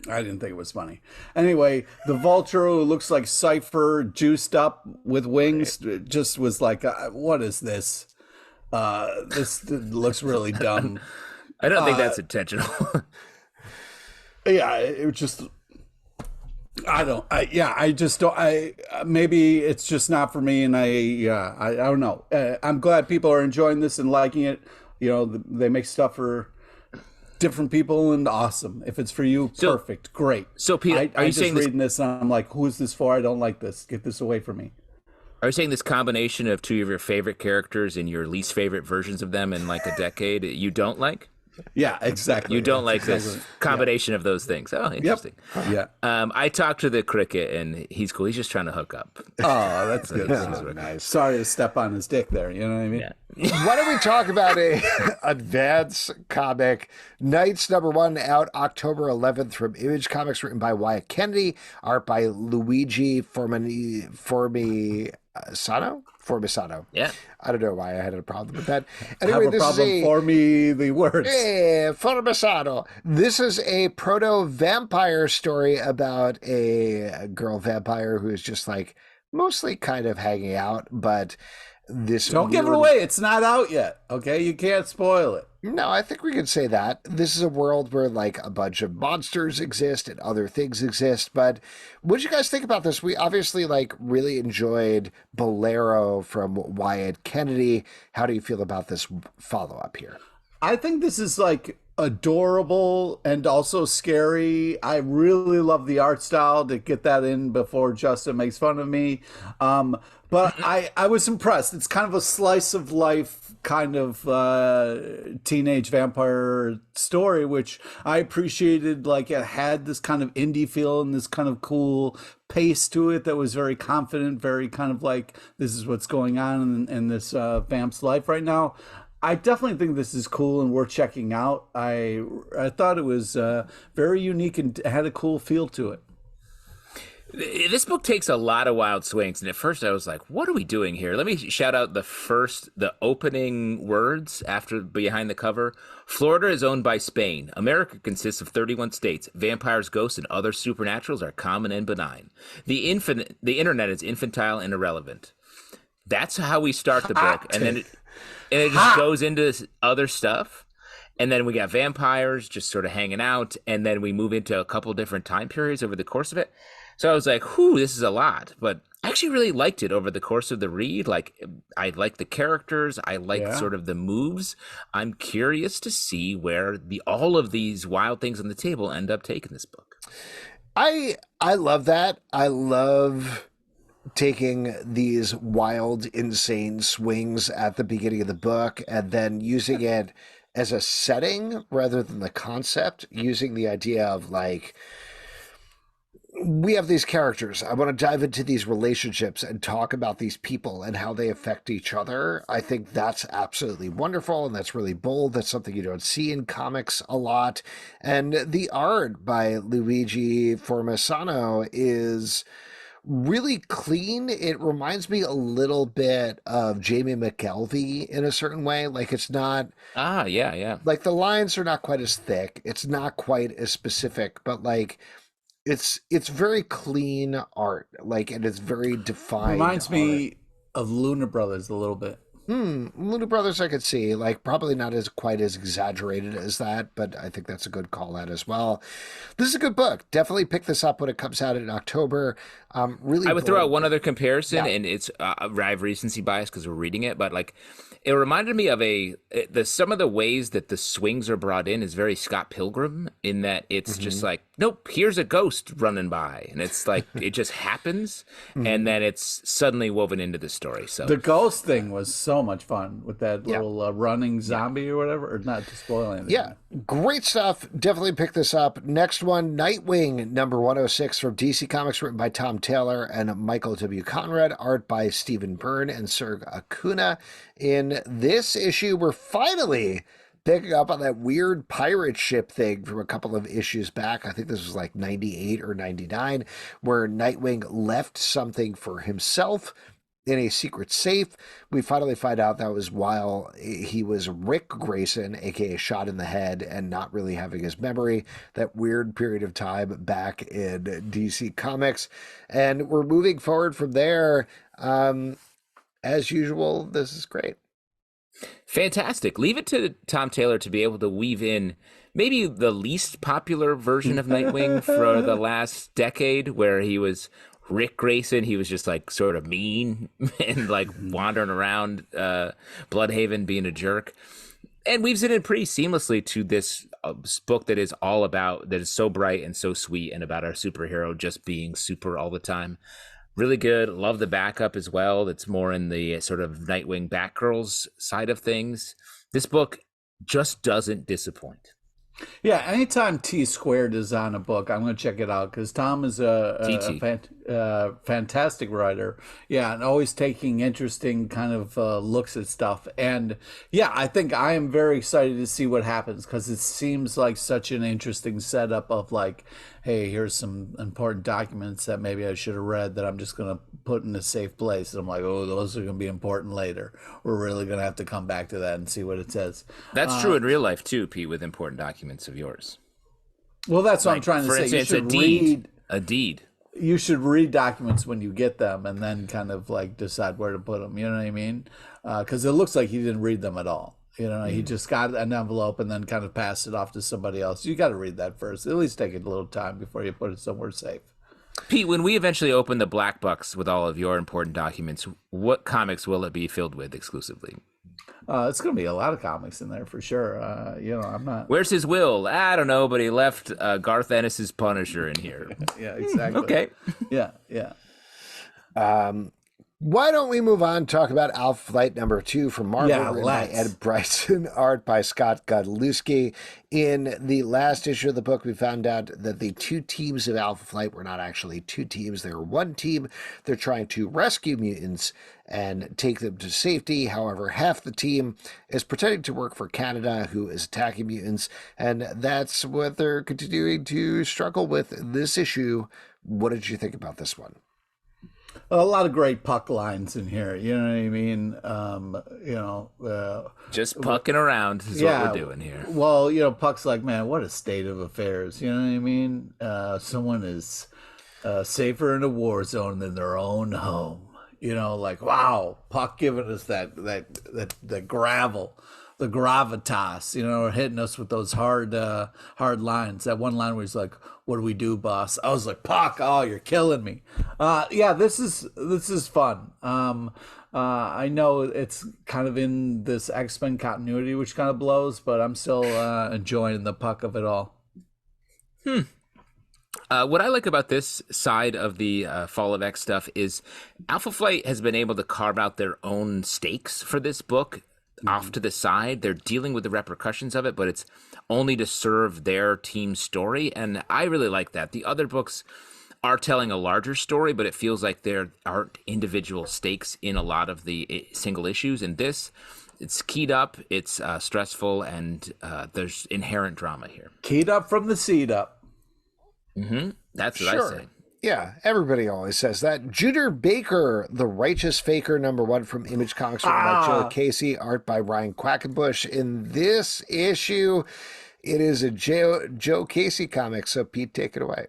C: I didn't think it was funny. Anyway, the Vulture who looks like Cypher juiced up with wings just was like, what is this? This looks really dumb.
B: I don't think that's intentional.
C: Yeah, it just... I just don't. Maybe it's just not for me, and I don't know. I'm glad people are enjoying this and liking it. You know, they make stuff for different people, and awesome. If it's for you, perfect, great.
B: So, Peter, are you saying
C: reading this and I'm like, who is this for? I don't like this. Get this away from me.
B: Are you saying this combination of two of your favorite characters and your least favorite versions of them in like a decade you don't like?
C: Yeah, exactly.
B: You don't like this combination of those things. Oh, interesting.
C: Yep. Yeah.
B: I talked to the cricket, and he's cool. He's just trying to hook up.
C: Oh, that's good. Nice. Sorry to step on his dick there. You know what I mean?
A: Yeah. Why don't we talk about a advance comic? Knights #1 out October 11th from Image Comics, written by Wyatt Kennedy, art by Luigi Formisano.
B: Yeah.
A: I don't know why I had a problem with that. Anyway,
C: this is for me the words.
A: Formisano. This is a proto-vampire story about a girl vampire who is just like mostly kind of hanging out, but this
C: Don't give it away. It's not out yet. Okay, you can't spoil it.
A: No, I think we could say that. This is a world where like a bunch of monsters exist and other things exist. But what did you guys think about this? We obviously like really enjoyed Bolero from Wyatt Kennedy. How do you feel about this follow-up here?
C: I think this is like adorable and also scary. I really love the art style. To get that in before Justin makes fun of me. But I was impressed. It's kind of a slice of life kind of teenage vampire story, which I appreciated. Like, it had this kind of indie feel and this kind of cool pace to it that was very confident, very kind of like, this is what's going on in this vamp's life right now. I definitely think this is cool and worth checking out. I thought it was very unique and had a cool feel to it.
B: This book takes a lot of wild swings, and at first I was like, what are we doing here? Let me shout out the opening words after behind the cover. Florida is owned by Spain. America consists of 31 states. Vampires, ghosts, and other supernaturals are common and benign. The internet is infantile and irrelevant. That's how we start the book, and then it just goes into this other stuff. And then we got vampires just sort of hanging out, and then we move into a couple different time periods over the course of it. So I was like, whew, this is a lot. But I actually really liked it over the course of the read. Like, I liked the characters. I liked sort of the moves. I'm curious to see where all of these wild things on the table end up taking this book.
A: I love that. I love taking these wild, insane swings at the beginning of the book and then using it as a setting rather than the concept, using the idea of like, we have these characters. I want to dive into these relationships and talk about these people and how they affect each other. I think that's absolutely wonderful, and that's really bold. That's something you don't see in comics a lot. And the art by Luigi Formisano is really clean. It reminds me a little bit of Jamie McKelvey in a certain way. Like, it's not...
B: yeah.
A: Like, the lines are not quite as thick. It's not quite as specific, but like... It's very clean art, like, and it's very defined.
C: Reminds me of Luna Brothers a little bit.
A: Luna Brothers I could see, like, probably not as quite as exaggerated as that, but I think that's a good call out as well. This is a good book. Definitely pick this up when it comes out in October. Really,
B: I would throw out one other comparison, and it's I have recency bias because we're reading it, but like, it reminded me of some of the ways that the swings are brought in is very Scott Pilgrim, in that it's just like, nope, here's a ghost running by, and it's like it just happens, and then it's suddenly woven into the story. So
C: the ghost thing was so much fun with that little running zombie or whatever, or not to spoil anything.
A: Yeah, great stuff. Definitely pick this up. Next one, Nightwing #106 from DC Comics, written by Tom Taylor and Michael W. Conrad, art by Stephen Byrne and Serge Acuna. In this issue, we're finally picking up on that weird pirate ship thing from a couple of issues back. I think this was like 98 or 99, where Nightwing left something for himself in a secret safe. We finally find out that was while he was Rick Grayson, aka shot in the head and not really having his memory, that weird period of time back in DC Comics. And we're moving forward from there. As usual, this is great.
B: Fantastic. Leave it to Tom Taylor to be able to weave in maybe the least popular version of Nightwing for the last decade, where he was Rick Grayson. He was just like sort of mean and like wandering around Bloodhaven being a jerk. and weaves it in pretty seamlessly to this book that is all about, that is so bright and so sweet and about our superhero just being super all the time. Really good. Love the backup as well. That's more in the sort of Nightwing Batgirls side of things. This book just doesn't disappoint.
C: Yeah, anytime T Squared is on a book, I'm going to check it out because Tom is a fantastic writer. Yeah, and always taking interesting kind of looks at stuff. And yeah, I think I am very excited to see what happens because it seems like such an interesting setup of like, hey, here's some important documents that maybe I should have read that I'm just going to put in a safe place. And I'm like, oh, those are going to be important later. We're really going to have to come back to that and see what it says.
B: That's true in real life too, Pete, with important documents of yours.
C: Well, that's what I'm trying to say.
B: For instance, a deed.
C: You should read documents when you get them and then kind of like decide where to put them. You know what I mean? Because it looks like he didn't read them at all. You know, he just got an envelope and then kind of passed it off to somebody else. You got to read that first. At least take a little time before you put it somewhere safe.
B: Pete, when we eventually open the black box with all of your important documents, what comics will it be filled with exclusively?
C: It's going to be a lot of comics in there for sure. You know, I'm not.
B: Where's his will? I don't know, but he left Garth Ennis's Punisher in here.
C: Yeah, exactly.
B: Okay.
C: Yeah.
A: Why don't we move on and talk about Alpha Flight #2 from Marvel, written by Ed Bryson, art by Scott Godlewski. In the last issue of the book, we found out that the two teams of Alpha Flight were not actually two teams. They were one team. They're trying to rescue mutants and take them to safety. However, half the team is pretending to work for Canada, who is attacking mutants, and that's what they're continuing to struggle with in this issue. What did you think about this one?
C: A lot of great puck lines in here. You know what I mean?
B: Just pucking around is what we're doing here.
C: Well, you know, Puck's like, man, what a state of affairs. You know what I mean? Someone is safer in a war zone than their own home. You know, like, wow, Puck giving us that gravel, the gravitas, you know, hitting us with those hard lines. That one line where he's like, what do we do, boss? I was like, Puck, oh, you're killing me. Yeah, this is fun. I know it's kind of in this X-Men continuity, which kind of blows, but I'm still enjoying the Puck of it all.
B: What I like about this side of the Fall of X stuff is Alpha Flight has been able to carve out their own stakes for this book. Off to the side. They're dealing with the repercussions of it, but it's only to serve their team story. And I really like that. The other books are telling a larger story, but it feels like there aren't individual stakes in a lot of the single issues. And this, it's keyed up, it's stressful, and there's inherent drama here.
C: Keyed up from the seed up.
B: That's what I say.
A: Yeah, everybody always says that. Junior Baker, The Righteous Faker, #1 from Image Comics, written by Joe Casey, art by Ryan Quackenbush. In this issue, it is a Joe Casey comic, so Pete, take it away.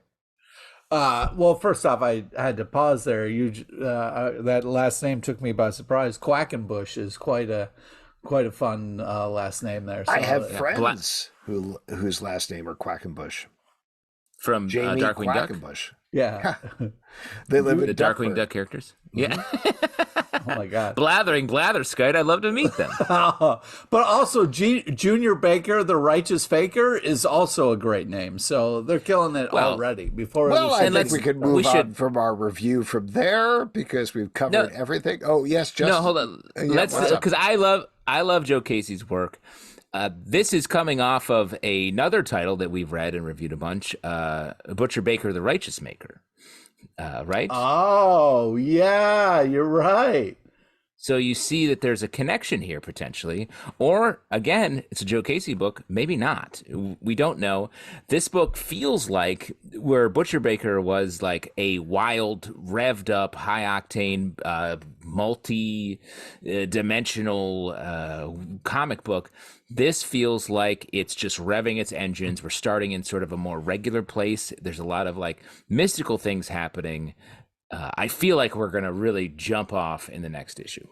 C: Well, first off, I had to pause there. That last name took me by surprise. Quackenbush is quite a fun last name there. So,
A: I have friends whose last name are Quackenbush.
B: From
A: Jamie
B: Darkwing
A: Quackenbush.
B: Duck?
C: Yeah.
A: They live in
B: the Darkwing Duck characters. Yeah.
C: Oh my God.
B: Blatherskite. I'd love to meet them.
C: But also Junior Baker, The Righteous Faker is also a great name. So they're killing it already.
A: I think we could move on from our review from there because we've covered everything. Oh, yes, Justin.
B: No, hold on. Because I love Joe Casey's work. This is coming off of another title that we've read and reviewed a bunch, Butcher Baker, The Righteous Maker, right?
C: Oh, yeah, you're right.
B: So you see that there's a connection here potentially, or again, it's a Joe Casey book, maybe not. We don't know. This book feels like where Butcher Baker was like a wild, revved up, high octane, multi-dimensional comic book. This feels like it's just revving its engines. We're starting in sort of a more regular place. There's a lot of like mystical things happening. I feel like we're going to really jump off in the next issue.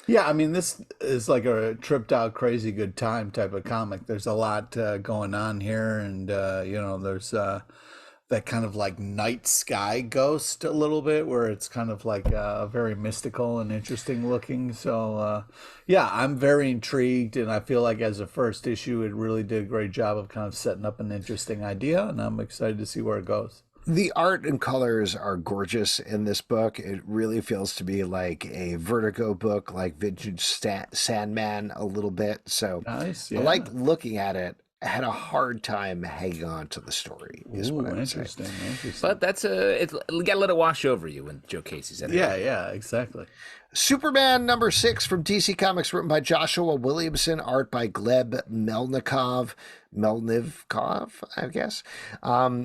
C: Yeah, I mean, this is like a tripped out, crazy good time type of comic. There's a lot going on here, and you know, there's that kind of like night sky ghost a little bit, where it's kind of like very mystical and interesting looking. So yeah, I'm very intrigued, and I feel like as a first issue, it really did a great job of kind of setting up an interesting idea, and I'm excited to see where it goes.
A: The art and colors are gorgeous in this book. It really feels to be like a Vertigo book, like Vintage Sandman a little bit. So
C: Nice,
A: I
C: yeah.
A: like looking at it. I had a hard time hanging on to the story, is what I would say.
C: Interesting.
B: But that's you gotta let it wash over you when Joe Casey's in it.
C: Yeah, exactly.
A: Superman number 6 from DC Comics, written by Joshua Williamson, art by Gleb Melnikov, I guess.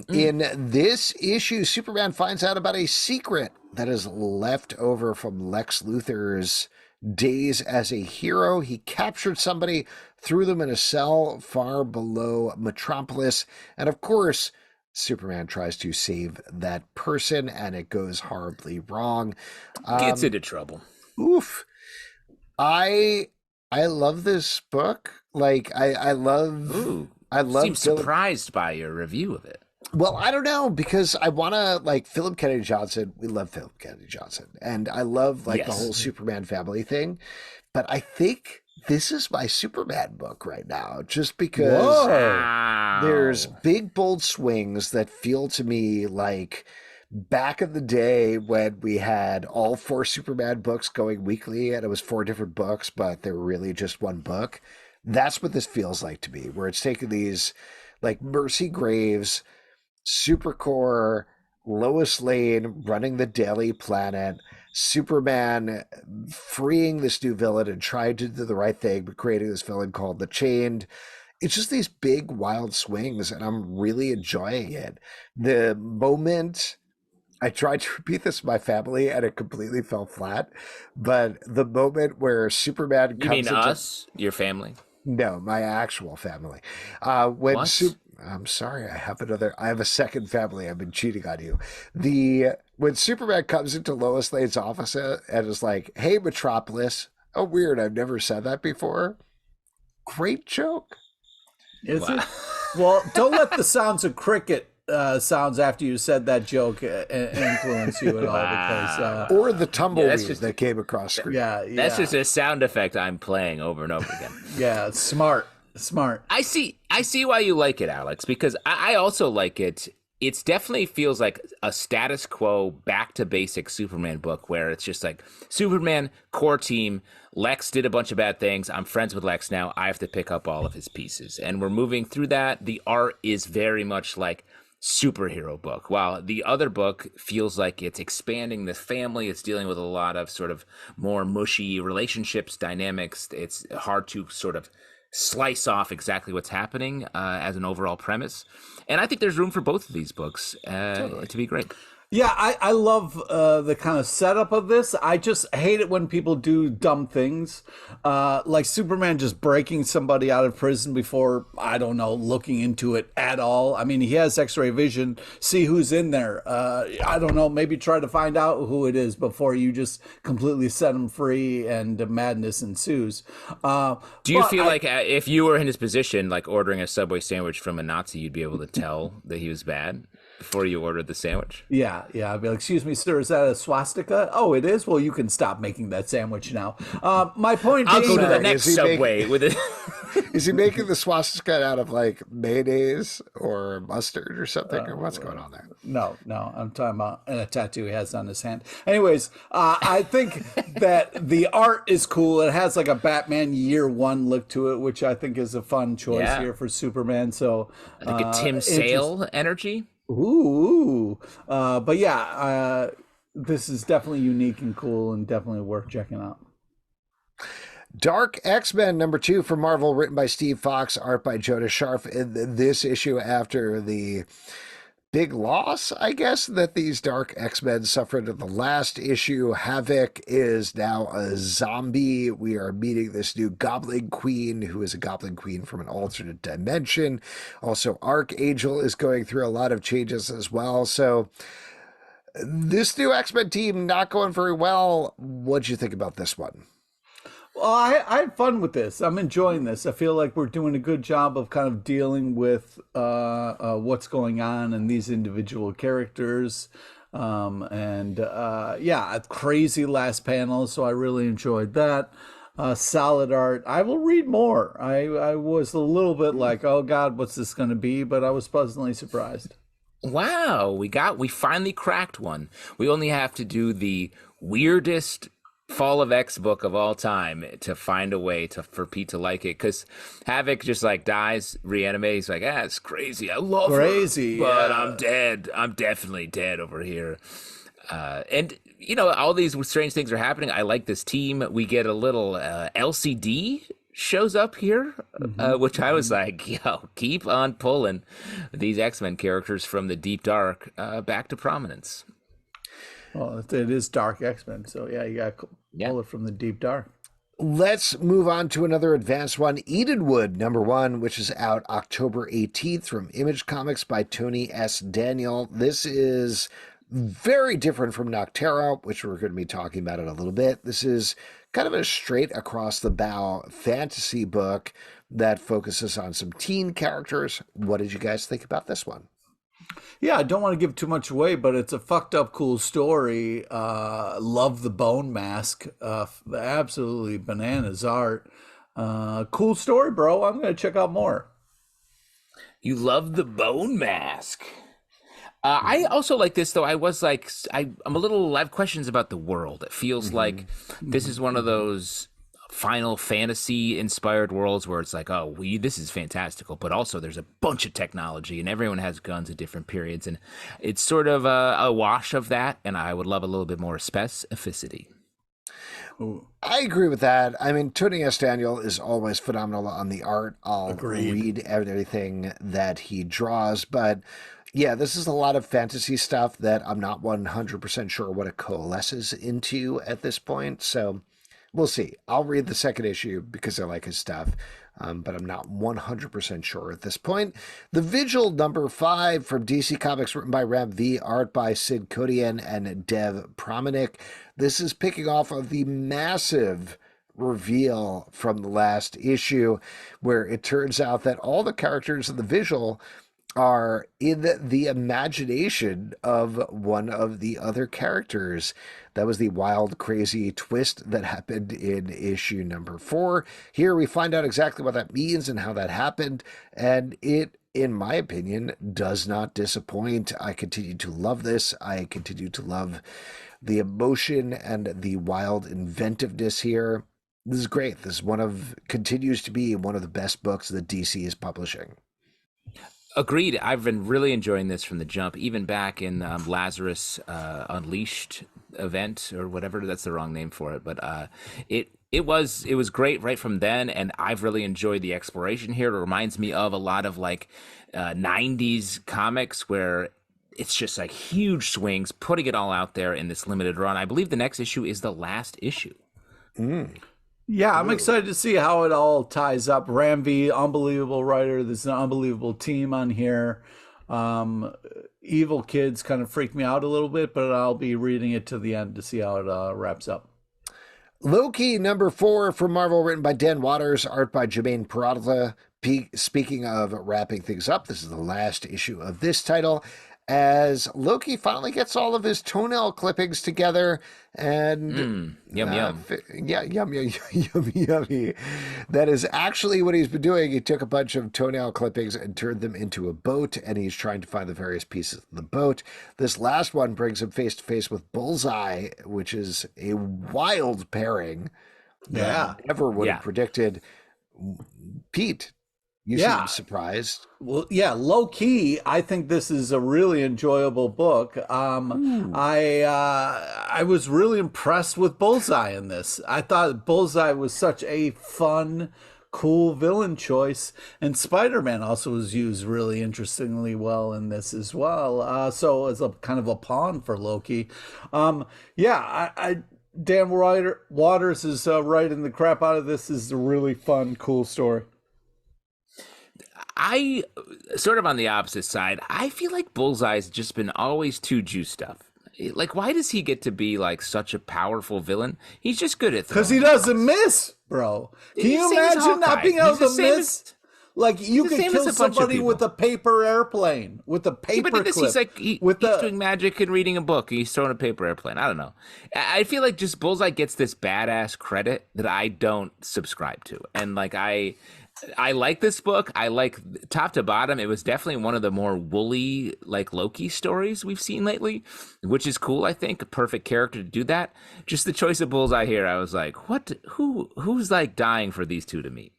A: In this issue, Superman finds out about a secret that is left over from Lex Luthor's days as a hero. He captured somebody, threw them in a cell far below Metropolis, and of course, Superman tries to save that person, and it goes horribly wrong.
B: Gets into trouble.
A: Oof. I love this book. Like I love
B: Seems
A: Philip.
B: surprised by your review of it.
A: Well, I don't know, because I want to, like, Philip Kennedy Johnson. We love Philip Kennedy Johnson, and I love like the
B: Yes.
A: whole Superman family thing. But I think this is my Superman book right now, just because
B: Wow.
A: there's big bold swings that feel to me like back in the day when we had all 4 Superman books going weekly, and it was 4 different books, but they were really just one book. That's what this feels like to me, where it's taken these like Mercy Graves, Supercore, Lois Lane running the Daily Planet, Superman freeing this new villain and trying to do the right thing, but creating this villain called the Chained. It's just these big, wild swings, and I'm really enjoying it. The moment I tried to repeat this to my family, and it completely fell flat, but the moment where Superman
B: You
A: comes
B: mean
A: into
B: us, your family?
A: no, my actual family. When
B: What?
A: I'm sorry, I have a second family. I've been cheating on you. When Superman comes into Lois Lane's office and is like, "Hey, Metropolis." Oh, weird. I've never said that before. Great joke.
C: Is
B: Wow.
C: it? Well, don't let the sounds of cricket sounds after you said that joke influence you at all, because
A: Or the tumbleweed
B: just-
A: that came across screen.
B: That's just a sound effect I'm playing over and over again.
C: yeah, smart.
B: I see why you like it, Alex, because I also like it. It definitely feels like a status quo, back to basic Superman book, where it's just like Superman, core team, Lex did a bunch of bad things. I'm friends with Lex now. I have to pick up all of his pieces. And we're moving through that. The art is very much like superhero book, while the other book feels like it's expanding the family. It's dealing with a lot of sort of more mushy relationships, dynamics. It's hard to sort of slice off exactly what's happening as an overall premise. And I think there's room for both of these books to be great.
C: Yeah, I love the kind of setup of this. I just hate it when people do dumb things, like Superman just breaking somebody out of prison before, I don't know, looking into it at all. I mean, he has X-ray vision, see who's in there. I don't know, maybe try to find out who it is before you just completely set him free and madness ensues.
B: Do you feel like if you were in his position, like ordering a Subway sandwich from a Nazi, you'd be able to tell that he was bad before you ordered the sandwich?
C: Yeah, I'd be like, "Excuse me, sir, is that a swastika?" "Oh, it is." "Well, you can stop making that sandwich now." My point
B: I'll
C: being,
B: go to the
A: Sorry,
B: next
A: is he
B: Subway with it.
A: Is he making the swastika out of like mayonnaise or mustard or something? Or what's going on there?
C: No, I'm talking about a tattoo he has on his hand. Anyways, I think that the art is cool. It has like a Batman Year One look to it, which I think is a fun choice here for Superman. So
B: Like a Tim Sale energy.
C: But yeah, this is definitely unique and cool, and definitely worth checking out.
A: Dark X-Men number 2 from Marvel, written by Steve Fox, art by Jonas Scharf. In this issue, after the big loss, I guess, that these Dark X-Men suffered in the last issue, Havoc is now a zombie. We are meeting this new Goblin Queen, who is a Goblin Queen from an alternate dimension. Also, Archangel is going through a lot of changes as well. So this new X-Men team not going very well. What'd you think about this one?
C: Well, I had fun with this. I'm enjoying this. I feel like we're doing a good job of kind of dealing with what's going on in these individual characters. Yeah, a crazy last panel. So I really enjoyed that. Solid art. I will read more. I was a little bit like, oh God, what's this going to be? But I was pleasantly surprised.
B: Wow, we finally cracked one. We only have to do the weirdest Fall of X book of all time to find a way for Pete to like it, because Havoc just like dies, reanimates, like, it's crazy. I love
C: crazy,
B: her, but I'm dead. I'm definitely dead over here. And all these strange things are happening. I like this team. We get a little LCD shows up here, which I was like, yo, keep on pulling these X-Men characters from the deep dark back to prominence.
C: Well, it is dark X-Men, so yeah, you got to pull it from the deep dark.
A: Let's move on to another advanced one, Edenwood #1, which is out October 18th from Image Comics by Tony S. Daniel. This is very different from Nocterra, which we're going to be talking about in a little bit. This is kind of a straight across the bow fantasy book that focuses on some teen characters. What did you guys think about this one?
C: Yeah, I don't want to give too much away, but it's a fucked up cool story. Love the bone mask. Absolutely bananas art. Cool story, bro. I'm going to check out more.
B: You love the bone mask. I also like this, though. I have questions about the world. It feels like this is one of those Final Fantasy inspired worlds where it's like, this is fantastical, but also there's a bunch of technology and everyone has guns at different periods, and it's sort of a wash of that, and I would love a little bit more specificity.
A: I agree with that. I mean, Tony S. Daniel is always phenomenal on the art. I'll read everything that he draws, but yeah, this is a lot of fantasy stuff that I'm not 100% sure what it coalesces into at this point, so we'll see. I'll read the second issue because I like his stuff, but I'm not 100% sure at this point. The Vigil #5 from DC Comics, written by Ram V, art by Sid Kodian and Dev Promanik. This is picking off of the massive reveal from the last issue, where it turns out that all the characters in the Vigil are in the imagination of one of the other characters. That was the wild, crazy twist that happened in issue #4. Here we find out exactly what that means and how that happened, and it, in my opinion, does not disappoint. I continue to love this. I continue to love the emotion and the wild inventiveness here. This is great. This continues to be one of the best books that DC is publishing.
B: Agreed. I've been really enjoying this from the jump, even back in Lazarus Unleashed event or whatever. That's the wrong name for it, but it was great right from then, and I've really enjoyed the exploration here. It reminds me of a lot of like 90s comics where it's just like huge swings, putting it all out there in this limited run. I believe the next issue is the last issue.
C: Yeah, I'm excited to see how it all ties up. Ramvi, unbelievable writer. There's an unbelievable team on here. Evil Kids kind of freaked me out a little bit, but I'll be reading it to the end to see how it wraps up.
A: Loki #4 from Marvel, written by Dan Waters, art by Jermaine Peralta. Speaking of wrapping things up, this is the last issue of this title, as Loki finally gets all of his toenail clippings together, and
B: yum.
A: Yummy. That is actually what he's been doing. He took a bunch of toenail clippings and turned them into a boat, and he's trying to find the various pieces of the boat. This last one brings him face to face with Bullseye, which is a wild pairing.
C: Yeah,
A: never would have predicted. Pete, you seem surprised.
C: Well, yeah, low key, I think this is a really enjoyable book. I was really impressed with Bullseye in this. I thought Bullseye was such a fun, cool villain choice, and Spider-Man also was used really interestingly well in this as well. So as a kind of a pawn for Loki. Dan Waters is writing the crap out of this. This is a really fun, cool story.
B: I sort of on the opposite side. I feel like Bullseye's just been always too juiced up. Like, why does he get to be like such a powerful villain? He's just good at
C: because he doesn't miss, bro. Can you imagine not being able to miss? Like, you could kill somebody with a paper airplane, with a paper clip.
B: He's like, he's doing magic and reading a book, and he's throwing a paper airplane. I don't know. I feel like just Bullseye gets this badass credit that I don't subscribe to. And, like, I like this book. I like top to bottom. It was definitely one of the more woolly, like, Loki stories we've seen lately, which is cool, I think. A perfect character to do that. Just the choice of Bullseye here, I was like, what? Who's, like, dying for these two to meet?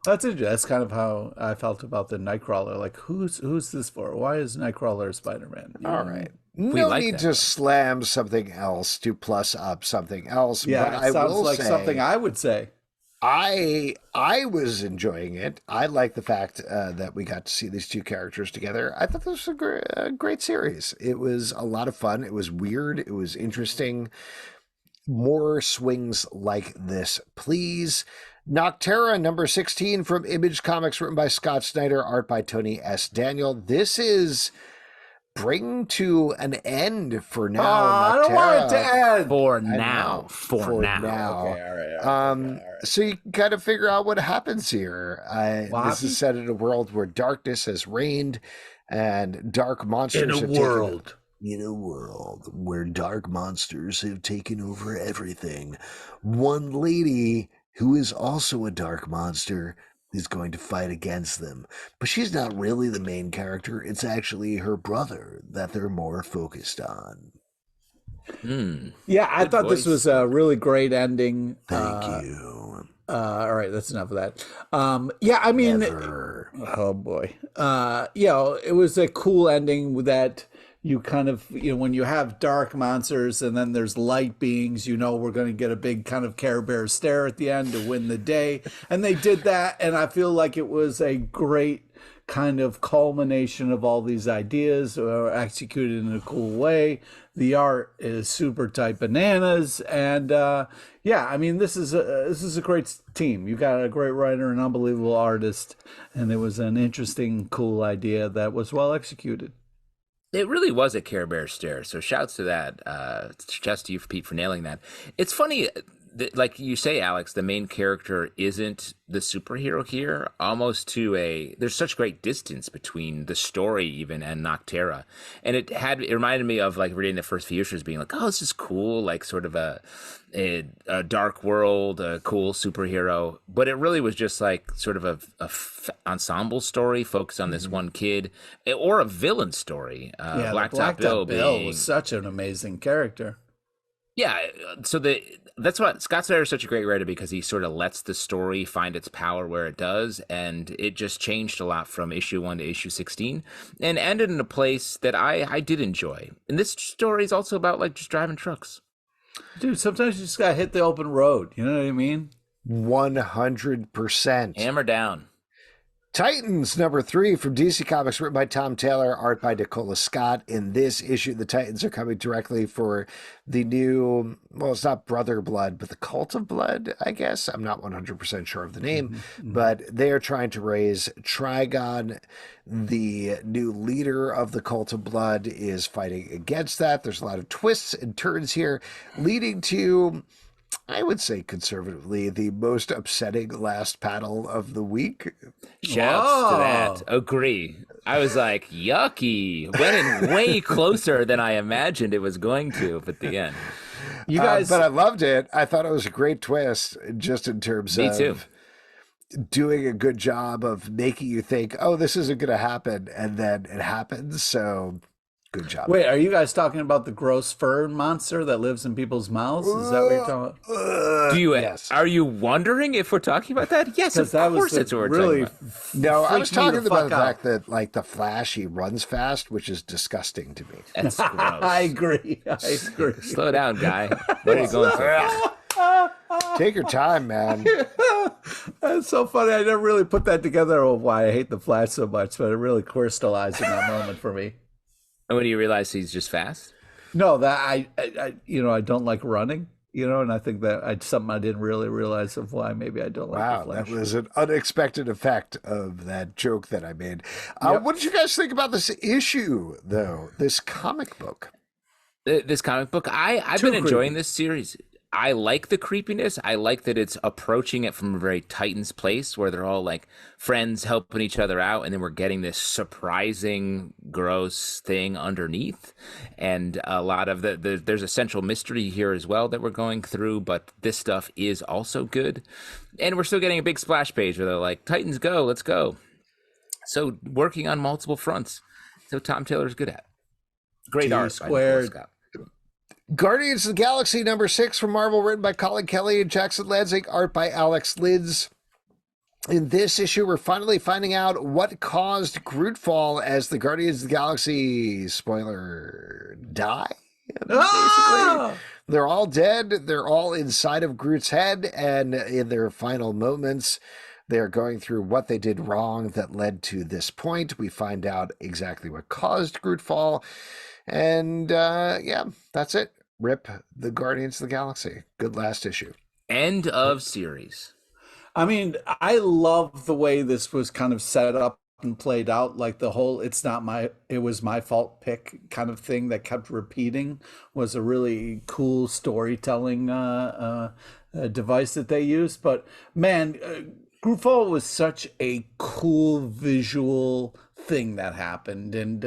C: That's kind of how I felt about the Nightcrawler. Like, who's this for? Why is Nightcrawler Spider-Man?
A: All right. No need to slam something else to plus up something else.
C: Yeah,
A: but
C: it sounds like something I would say.
A: I was enjoying it. I like the fact that we got to see these two characters together. I thought this was a great series. It was a lot of fun. It was weird. It was interesting. More swings like this, please. Nocterra, number 16 from Image Comics, written by Scott Snyder, art by Tony S. Daniel. This is bring to an end for now.
C: I don't want it to end.
B: For now.
A: Okay,
C: all right.
A: So you got to figure out what happens here. This is set in a world where darkness has reigned and dark monsters in a world where dark monsters have taken over everything. One lady who is also a dark monster is going to fight against them. But she's not really the main character. It's actually her brother that they're more focused on.
C: Yeah, I thought this was a really great ending.
A: Thank you.
C: All right, that's enough of that. Yeah, I mean, oh boy. It was a cool ending that you kind of, when you have dark monsters and then there's light beings, we're going to get a big kind of Care Bear stare at the end to win the day. And they did that. And I feel like it was a great kind of culmination of all these ideas executed in a cool way. The art is super tight bananas. And I mean, this is a great team. You got a great writer, an unbelievable artist. And it was an interesting, cool idea that was well executed.
B: It really was a Care Bear stare, so shouts to that. Shouts to you, Pete, for nailing that. It's funny, like you say, Alex, the main character isn't the superhero here, almost there's such great distance between the story even and Nocterra. And it reminded me of like reading the first few issues being like, oh, this is cool, like sort of a dark world, a cool superhero. But it really was just like sort of a ensemble story focused on this one kid, or a villain story.
C: Blacktop Bill was such an amazing character.
B: Yeah, so that's why Scott Snyder is such a great writer, because he sort of lets the story find its power where it does, and it just changed a lot from issue 1 to issue 16, and ended in a place that I did enjoy. And this story is also about like just driving trucks.
C: Dude, sometimes you just gotta hit the open road. You know what I mean?
A: 100%.
B: Hammer down.
A: Titans, number 3 from DC Comics, written by Tom Taylor, art by Nicola Scott. In this issue, the Titans are coming directly for the new, well, it's not Brother Blood, but the Cult of Blood, I guess. I'm not 100% sure of the name, but they are trying to raise Trigon. The new leader of the Cult of Blood is fighting against that. There's a lot of twists and turns here, leading to, I would say conservatively, the most upsetting last panel of the week.
B: Shouts to that. Agree. I was like, yucky. Went in way closer than I imagined it was going to at the end.
A: You guys, but I loved it. I thought it was a great twist, just in terms of doing a good job of making you think, oh, this isn't going to happen, and then it happens. So good job.
C: Wait, are you guys talking about the gross fur monster that lives in people's mouths? Is that what you're talking about?
A: Yes.
B: Are you wondering if we're talking about that? Yes, of course that's what we're talking about.
A: No, I was talking about the fact that, like, the Flash, he runs fast, which is disgusting to me.
B: That's gross.
C: I agree.
B: Slow down, guy. Where are you going so
A: Take your time, man.
C: That's so funny. I never really put that together of why I hate the Flash so much, but it really crystallized in that moment for me.
B: And when you realize he's just fast?
C: No, that I don't like running, and I think that something I didn't really realize of why maybe I don't like the Flash.
A: That was an unexpected effect of that joke that I made. What did you guys think about this issue, though? This comic book?
B: This comic book, I've
C: Too
B: been enjoying
C: creepy.
B: this series. I like the creepiness. I like that it's approaching it from a very Titans place where they're all like friends helping each other out, and then we're getting this surprising, gross thing underneath. And a lot of there's a central mystery here as well that we're going through, but this stuff is also good. And we're still getting a big splash page where they're like, Titans go, let's go. So working on multiple fronts. So Tom Taylor's good at. Great art.
C: Squared.
A: Guardians of the Galaxy #6 from Marvel, written by Colin Kelly and Jackson Lanzing, art by Alex Lids. In this issue, we're finally finding out what caused Grootfall as the Guardians of the Galaxy, spoiler, die. Basically, they're all dead. They're all inside of Groot's head, and in their final moments, they're going through what they did wrong that led to this point. We find out exactly what caused Grootfall. And yeah, that's it. Rip the Guardians of the Galaxy. Good last issue.
B: End of series.
C: I mean, I love the way this was kind of set up and played out. Like the whole it was my fault pick kind of thing that kept repeating was a really cool storytelling device that they used. But man, Grootfall was such a cool visual thing that happened, and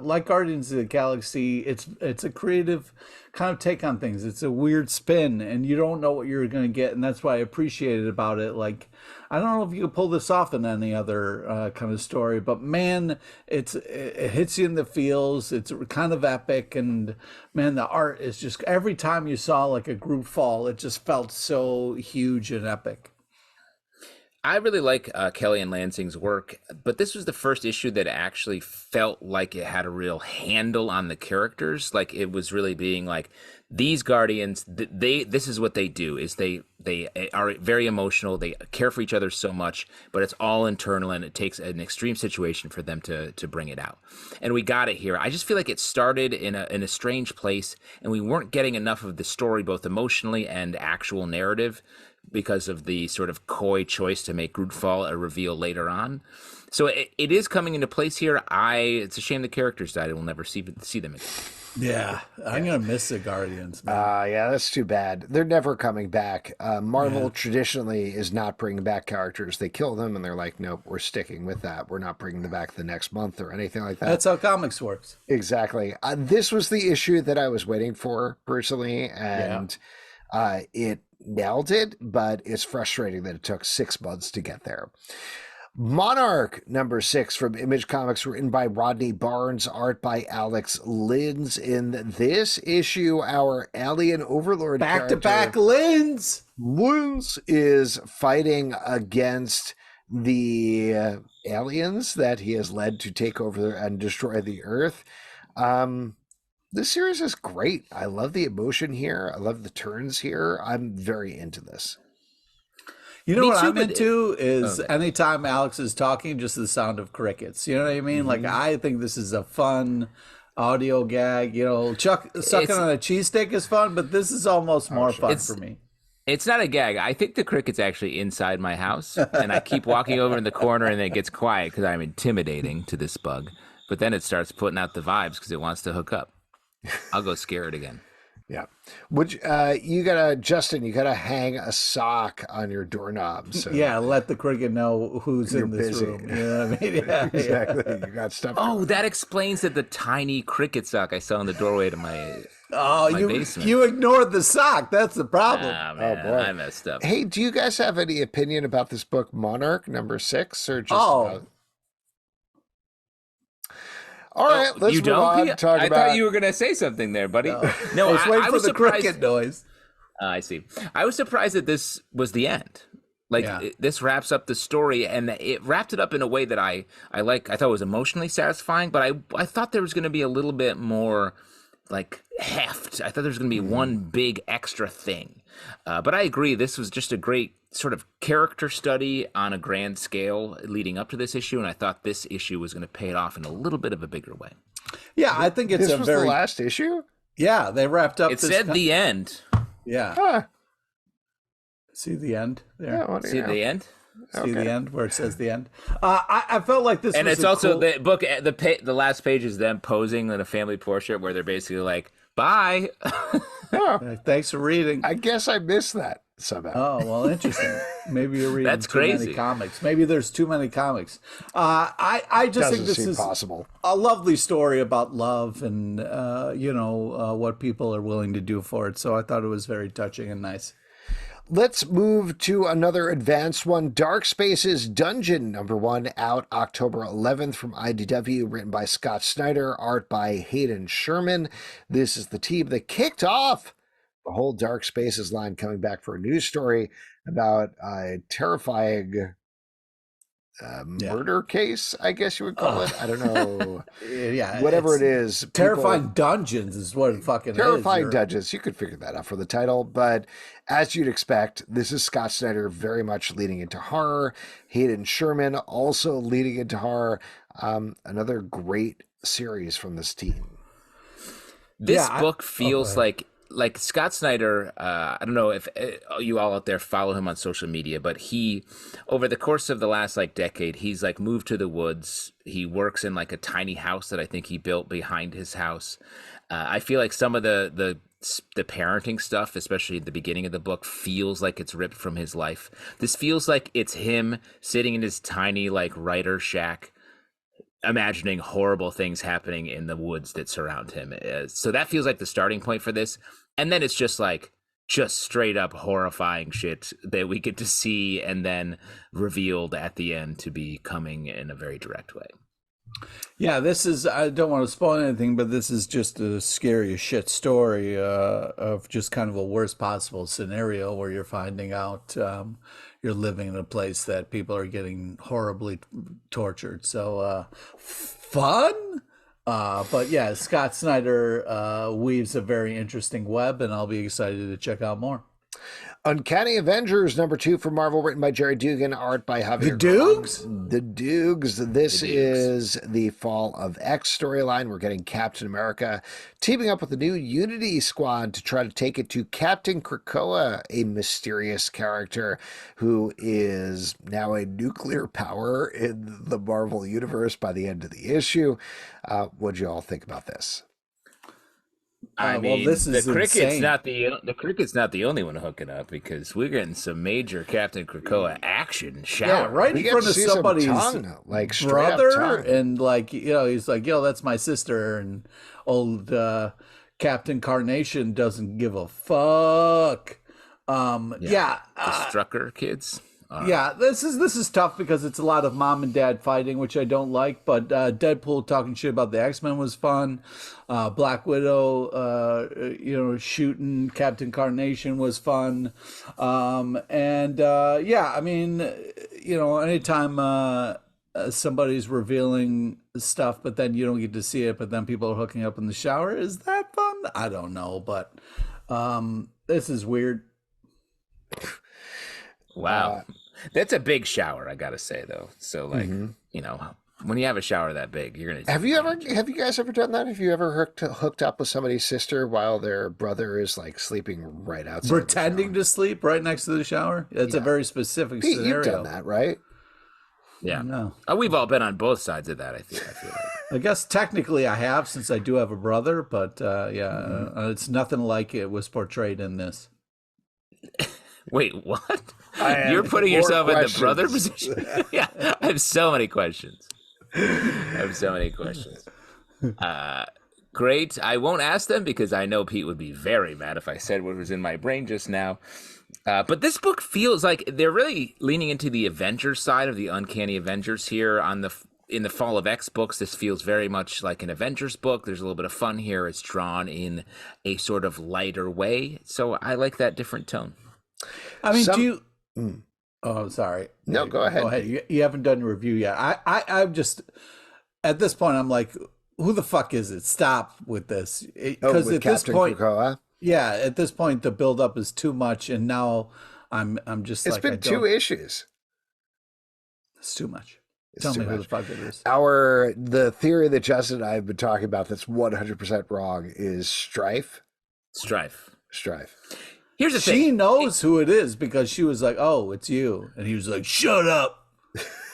C: like Guardians of the Galaxy, it's a creative kind of take on things. It's a weird spin, and you don't know what you're going to get, and that's why I appreciated about it. Like, I don't know if you could pull this off in any other kind of story, but man, it hits you in the feels. It's kind of epic, and man, the art is just, every time you saw like a group fall, it just felt so huge and epic.
B: I really like Kelly and Lansing's work, but this was the first issue that actually felt like it had a real handle on the characters. Like it was really being like, these Guardians, this is what they do, is they are very emotional. They care for each other so much, but it's all internal, and it takes an extreme situation for them to bring it out. And we got it here. I just feel like it started in a strange place, and we weren't getting enough of the story, both emotionally and actual narrative, because of the sort of coy choice to make Grootfall a reveal later on. So it is coming into place here. It's a shame the characters died. We'll never see them again.
C: Yeah, I'm going to miss the Guardians, man.
A: Yeah, that's too bad. They're never coming back. Marvel traditionally is not bringing back characters. They kill them, and they're like, nope, we're sticking with that. We're not bringing them back the next month or anything like that.
C: That's how comics works.
A: Exactly. This was the issue that I was waiting for, personally, and it nailed it, but it's frustrating that it took 6 months to get there. Monarch #6 from Image Comics, written by Rodney Barnes, art by Alex Lins. In this issue, our alien overlord
C: back-to-back Lins
A: is fighting against the aliens that he has led to take over and destroy the Earth. This series is great. I love the emotion here. I love the turns here. I'm very into this.
C: You know what I'm into is anytime Alex is talking, just the sound of crickets. You know what I mean? Like, I think this is a fun audio gag. You know, sucking on a cheesesteak is fun, but this is almost more fun for me.
B: It's not a gag. I think the cricket's actually inside my house, and I keep walking over in the corner, and then it gets quiet because I'm intimidating to this bug. But then it starts putting out the vibes because it wants to hook up. I'll go scare it again.
A: Yeah. Justin, you gotta hang a sock on your doorknob. So
C: yeah, let the cricket know who's in this
A: busy.
C: room. You know what I mean? Yeah,
A: exactly. You got stuff.
B: Oh, that explains the tiny cricket sock I saw in the doorway to my basement.
C: You ignored the sock. That's the problem.
B: Man,
A: boy.
B: I messed up.
A: Hey, do you guys have any opinion about this book, Monarch #6, or just All right, let's move on. I
B: thought you were going to say something there, buddy. No,
C: I was surprised. Cricket noise.
B: I see. I was surprised that this was the end. This wraps up the story, and it wrapped it up in a way that I like. I thought it was emotionally satisfying, but I thought there was going to be a little bit more like heft. I thought there was going to be one big extra thing. But I agree. This was just a great sort of character study on a grand scale leading up to this issue, and I thought this issue was going to pay it off in a little bit of a bigger way.
C: Yeah, I think it's
A: this was the last issue.
C: Yeah, they wrapped up.
B: It said the end.
C: Yeah.
A: Huh.
C: See the end there.
A: Yeah,
B: See the end.
C: See the end where it says the end. I felt like this,
B: and
C: was
B: it's also the book. The last page is them posing in a family portrait where they're basically like, Bye.
A: Oh,
C: Thanks for reading.
A: I guess I missed that somehow.
C: Oh, well, interesting. Maybe you're reading
B: That's
C: too many
B: crazy.
C: comics. Maybe there's too many comics. I just
A: Doesn't
C: think this
A: seem
C: is
A: possible.
C: a lovely story about love and, what people are willing to do for it. So I thought it was very touching and nice.
A: Let's move to another advanced one. Dark Spaces Dungeon #1, out October 11th from IDW, written by Scott Snyder, art by Hayden Sherman. This is the team that kicked off the whole Dark Spaces line, coming back for a news story about a terrifying murder case, I guess you would call it. I don't know.
C: Yeah.
A: Whatever it is.
C: Terrifying Dungeons is what it fucking is.
A: Terrifying Dungeons. You could figure that out for the title. But as you'd expect, this is Scott Snyder very much leaning into horror. Hayden Sherman also leaning into horror. Another great series from this team.
B: This book feels like Scott Snyder. I don't know if you all out there follow him on social media, but he, over the course of the last decade, he's moved to the woods. He works in a tiny house that I think he built behind his house. I feel like some of the parenting stuff, especially at the beginning of the book, feels like it's ripped from his life. This feels like it's him sitting in his tiny writer shack, imagining horrible things happening in the woods that surround him. So that feels like the starting point for this. And then it's just straight up horrifying shit that we get to see and then revealed at the end to be coming in a very direct way.
C: Yeah, this is, I don't want to spoil anything, but this is just a scary as shit story of just kind of a worst possible scenario where you're finding out you're living in a place that people are getting horribly tortured. So fun. But yeah, Scott Snyder weaves a very interesting web, and I'll be excited to check out more.
A: Uncanny Avengers #2 from Marvel, written by Jerry Dugan, art by Javier.
C: The Dukes?
A: The Dukes. This is the Fall of X storyline. We're getting Captain America teaming up with the new Unity Squad to try to take it to Captain Krakoa, a mysterious character who is now a nuclear power in the Marvel Universe by the end of the issue. What'd you all think about this?
B: I mean,
C: this is
B: the cricket's
C: insane.
B: not the only one hooking up, because we're getting some major Captain Krakoa action.
C: Yeah, right
A: We
C: in
A: get
C: front
A: to
C: of
A: see some
C: somebody's
A: tongue, straight up
C: brother,
A: tongue.
C: and he's like, that's my sister, and old Captain Carnation doesn't give a fuck.
B: The Strucker kids.
C: Yeah, this is tough because it's a lot of mom and dad fighting, which I don't like. But Deadpool talking shit about the X-Men was fun. Black Widow, shooting Captain Carnation was fun. I mean, anytime somebody's revealing stuff, but then you don't get to see it, but then people are hooking up in the shower, is that fun? I don't know, but this is weird.
B: Wow. That's a big shower, I gotta say, though. So when you have a shower that big, you're gonna
A: Have you guys ever done that? Have you ever hooked up with somebody's sister while their brother is sleeping right outside,
C: pretending to sleep right next to the shower? That's a very specific
A: Pete,
C: scenario.
A: you've done that, right?
B: Yeah.
C: No.
B: We've all been on both sides of that, I feel like.
C: I guess technically I have, since I do have a brother, but it's nothing like it was portrayed in this.
B: Wait, what? You're putting yourself in the brother position? Yeah, I have so many questions. Great. I won't ask them because I know Pete would be very mad if I said what was in my brain just now. But this book feels like they're really leaning into the Avengers side of the Uncanny Avengers here in the Fall of X books. This feels very much like an Avengers book. There's a little bit of fun here. It's drawn in a sort of lighter way. So I like that different tone.
C: I mean, Oh, sorry.
A: No, go ahead.
C: Go ahead. You haven't done your review yet. I'm just, at this point, I'm like, who the fuck is it? Stop with this. Because at this point,
A: Krakoa?
C: Yeah, at this point, the buildup is too much, and now I'm just
A: It's been 2 issues.
C: It's too much. Tell me who the fuck it is.
A: The theory that Justin and I have been talking about that's 100% wrong is Strife.
B: Here's the thing.
C: She knows who it is because she was like, "Oh, it's you," and he was like, "Shut up."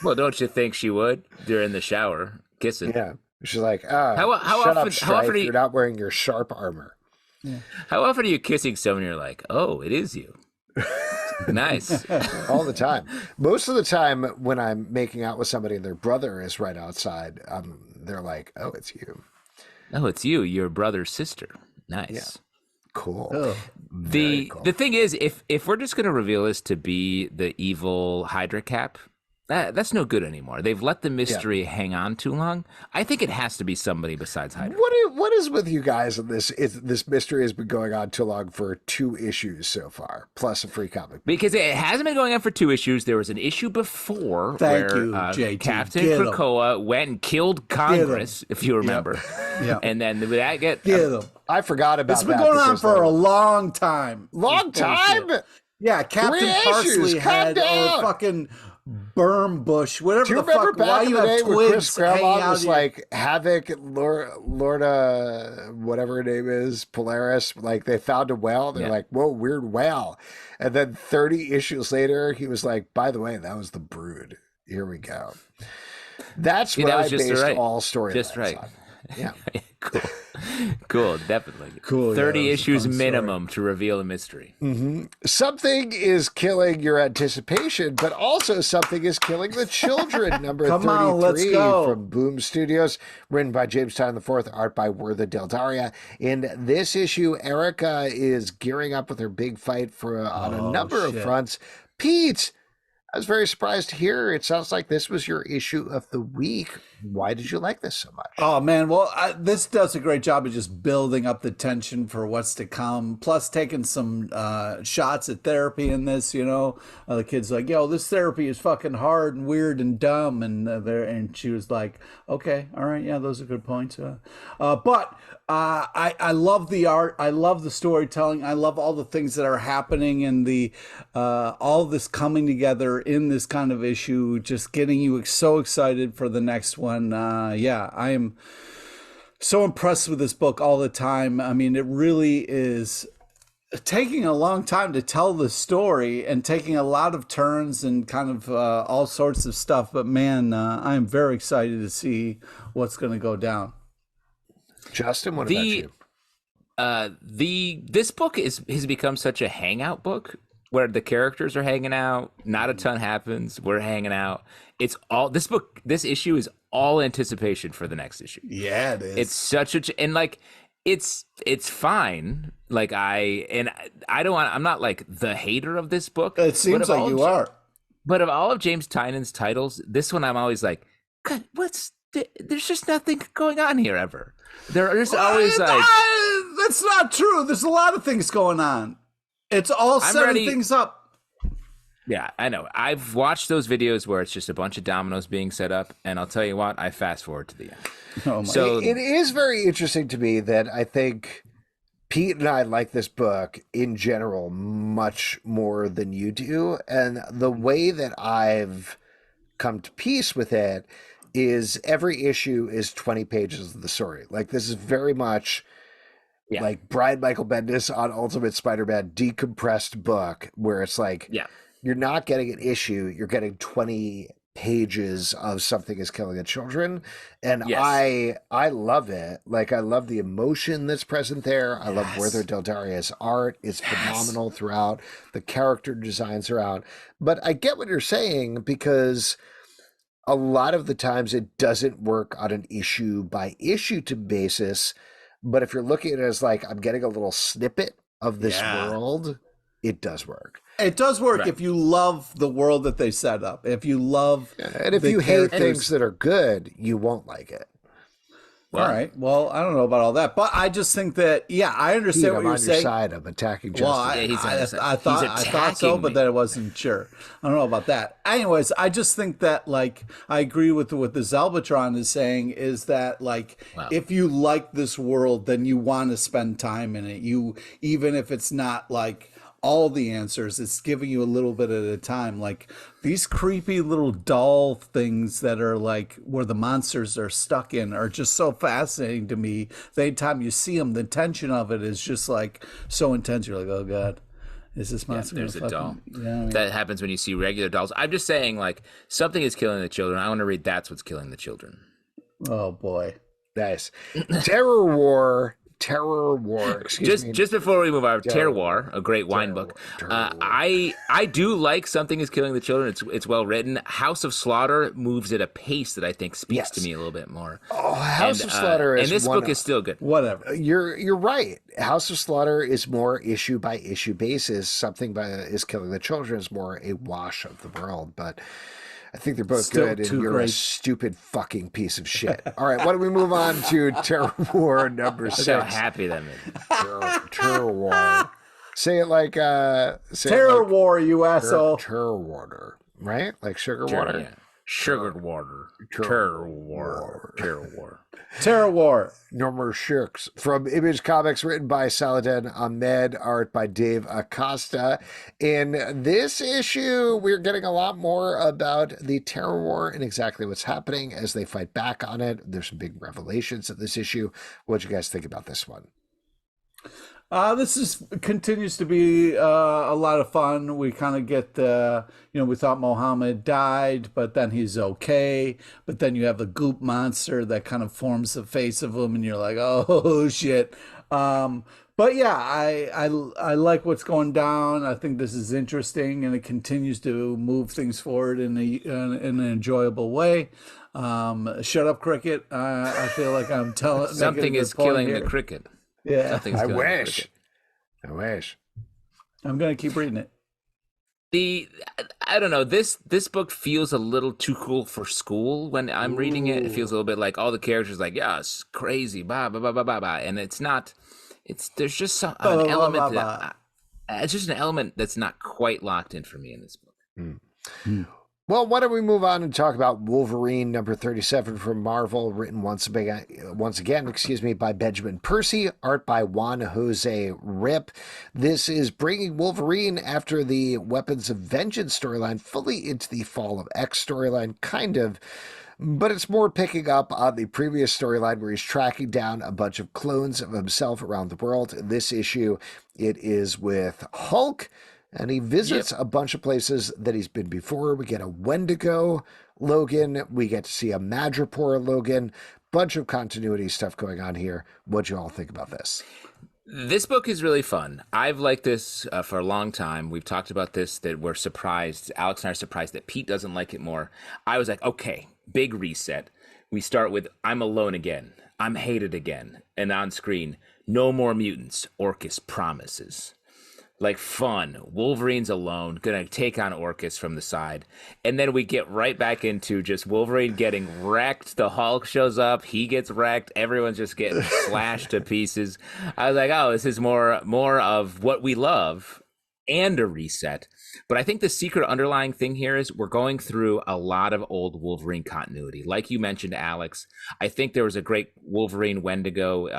B: Well, don't you think she would during the shower kissing?
A: Yeah, she's like, "How
B: often?
A: up, Strife. You're not wearing your sharp armor."
B: How often are you kissing someone you're like, oh, it is you? Nice.
A: All the time. Most of the time when I'm making out with somebody and their brother is right outside, they're like, oh, it's you.
B: Oh, it's you, your brother's sister. Nice.
A: Yeah. Cool.
C: Oh.
B: The
A: cool.
B: the thing is, if we're just going to reveal this to be the evil Hydra Cap, that's no good anymore. They've let the mystery hang on too long. I think it has to be somebody besides Hydra.
A: What is with you guys in this? This mystery has been going on too long for 2 issues so far, plus a free comic.
B: Because it hasn't been going on for 2 issues. There was an issue before
C: Thank
B: where
C: you, JT.
B: Captain
C: Get 'em.
B: Krakoa went and killed Congress, if you remember.
C: Yeah.
B: And then did that get
C: them.
A: I forgot about
C: It's been
A: that
C: going on
A: because
C: for
A: they-
C: a long time.
A: long
C: This
A: time.
C: bullshit. Yeah, Captain
A: 3
C: Parsley
A: issues, calm
C: had
A: down.
C: or fucking Berm Bush, whatever
A: Do you
C: the
A: remember
C: fuck. Why
A: back in
C: you
A: the day
C: have
A: when Chris
C: twigs hanging
A: Grandma
C: out
A: was
C: of your-
A: like Havoc, Lorda, whatever her name is, Polaris? Like they found a whale. They're like, whoa, weird whale. And then 30 issues later, he was like, by the way, that was the Brood. Here we go. That's what
B: that
A: I
B: was just
A: based
B: right.
A: all storylines
B: Just right.
A: on. Yeah.
B: Cool, definitely.
C: Cool,
B: 30
C: yeah, that was a
B: issues
C: fun story.
B: minimum to reveal a mystery.
A: Something is killing your anticipation, but also something is killing the children. Number
C: Come
A: 33
C: on, let's go.
A: from Boom Studios, written by James Tynion IV, art by Werther Del Daria. In this issue, Erica is gearing up with her big fight on a number of
C: shit.
A: fronts. Pete, I was very surprised to hear. It sounds like this was your issue of the week. Why did you like this so much?
C: Oh man, well, this does a great job of just building up the tension for what's to come. Plus, taking some shots at therapy in this. You know, the kid's like, "Yo, this therapy is fucking hard and weird and dumb," and she was like, "Okay, all right, yeah, those are good points." But I love the art. I love the storytelling. I love all the things that are happening and the all this coming together in this kind of issue. Just getting you so excited for the next one. Yeah, I am so impressed with this book all the time. I mean, it really is taking a long time to tell the story and taking a lot of turns and kind of all sorts of stuff. But man, I am very excited to see what's going to go down.
A: Justin, what about you?
B: This book has become such a hangout book where the characters are hanging out, not a ton happens, we're hanging out. It's all this issue is all anticipation for the next issue.
C: Yeah, it is.
B: It's such a and like it's fine. Like I'm not like the hater of this book.
C: It seems like you are.
B: But of all of James Tynion's titles, this one I'm always like, God, there's just nothing going on here ever. There's always like
C: that's not true. There's a lot of things going on. It's all setting things up.
B: Yeah, I know. I've watched those videos where it's just a bunch of dominoes being set up, and I'll tell you what, I fast forward to the end.
C: Oh my.
B: So
A: It is very interesting to me that I think Pete and I like this book in general much more than you do. And the way that I've come to peace with it is every issue is 20 pages of the story. Like this is very much like Brian Michael Bendis on Ultimate Spider-Man decompressed book where it's like, you're not getting an issue, you're getting 20 pages of something is killing the children. And I love it. Like I love the emotion that's present there. I love Werther Del Daria's art. It's phenomenal throughout. The character designs are out. But I get what you're saying because a lot of the times it doesn't work on an issue by issue to basis. But if you're looking at it as like, I'm getting a little snippet of this world, it does work.
C: It does work if you love the world that they set up. If you love
A: and if you hate things that are good, you won't like it.
C: All right. Well, I don't know about all that, but I just think that I understand what you're saying.
A: I'm on your side. I'm attacking Justin.
C: Well, I thought so, but then I wasn't sure. I don't know about that. Anyways, I just think that like I agree with what the Zalbatron is saying is that like if you like this world, then you want to spend time in it. You even if it's not like all the answers, it's giving you a little bit at a time. Like these creepy little doll things that are like where the monsters are stuck in are just so fascinating to me. The time you see them, the tension of it is just like so intense. You're like, oh God, is this monster?
B: There's a doll.
C: Yeah,
B: that happens when you see regular dolls. I'm just saying like something is killing the children. I want to read That's What's Killing the Children.
C: Oh boy.
A: Nice. Terror War Terror War. Excuse me.
B: Just before we move on,
A: Terror
B: Terroir, a great wine book.
A: Terror.
B: I do like Something Is Killing the Children. It's well written. House of Slaughter moves at a pace that I think speaks to me a little bit more.
A: Oh, House of Slaughter is
B: and this book is still good.
C: Whatever.
A: You're right. House of Slaughter is more issue by issue basis. Something is Killing the Children is more a wash of the world, but I think they're both
C: Still
A: good, and
C: too
A: you're
C: great.
A: a stupid fucking piece of shit. All right, why don't we move on to Terror War number 6?
B: Look how happy that made.
A: Terror War. Say it like
C: Terror War, you asshole.
A: Terror water, right? Like sugar water.
B: Yeah. Sugared water. Terror War. Terror War.
C: Terror War.
A: No More Shirks. From Image Comics, written by Saladin Ahmed, art by Dave Acosta. In this issue, we're getting a lot more about the Terror War and exactly what's happening as they fight back on it. There's some big revelations in this issue. What'd you guys think about this one?
C: This continues to be a lot of fun. We kind of get we thought Mohammed died, but then he's okay. But then you have the goop monster that kind of forms the face of him, and you're like, oh shit. But yeah, I like what's going down. I think this is interesting, and it continues to move things forward in an enjoyable way. Shut up, cricket. I feel like I'm telling
B: Something is killing the cricket.
C: Yeah,
A: I wish.
C: I'm gonna keep reading it.
B: I don't know, this book feels a little too cool for school when I'm reading it. It feels a little bit like all the characters like, yeah, it's crazy, blah blah blah blah blah blah, and it's not. There's just an element that it's just an element that's not quite locked in for me in this book.
A: Well, why don't we move on and talk about Wolverine number 37 from Marvel, written once again, by Benjamin Percy, art by Juan Jose Rip. This is bringing Wolverine after the Weapons of Vengeance storyline fully into the Fall of X storyline, kind of. But it's more picking up on the previous storyline where he's tracking down a bunch of clones of himself around the world. In this issue, it is with Hulk. And he visits a bunch of places that he's been before. We get a Wendigo Logan. We get to see a Madripoor Logan. Bunch of continuity stuff going on here. What'd you all think about this?
B: This book is really fun. I've liked this for a long time. We've talked about this, that we're surprised. Alex and I are surprised that Pete doesn't like it more. I was like, okay, big reset. We start with, I'm alone again. I'm hated again. And on screen, no more mutants. Orcus promises. Like, fun. Wolverine's alone, gonna take on Orcus from the side. And then we get right back into just Wolverine getting wrecked. The Hulk shows up, he gets wrecked, everyone's just getting slashed to pieces. I was like, oh, this is more of what we love and a reset. But I think the secret underlying thing here is we're going through a lot of old Wolverine continuity. Like you mentioned, Alex, I think there was a great Wolverine Wendigo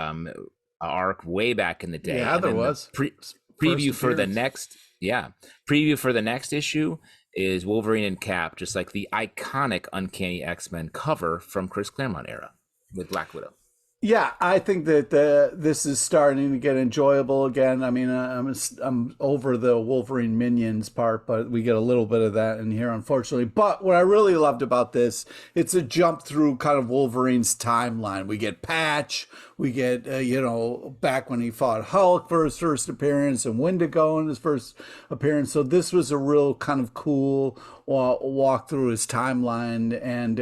B: arc way back in the day.
C: Yeah, there was.
B: Preview for the next issue is Wolverine and Cap, just like the iconic Uncanny X-Men cover from Chris Claremont era with Black Widow.
C: Yeah, I think that this is starting to get enjoyable again. I mean, I'm over the Wolverine minions part, but we get a little bit of that in here, unfortunately. But what I really loved about this, it's a jump through kind of Wolverine's timeline. We get Patch, we get, back when he fought Hulk for his first appearance and Wendigo in his first appearance. So this was a real kind of cool walk through his timeline, and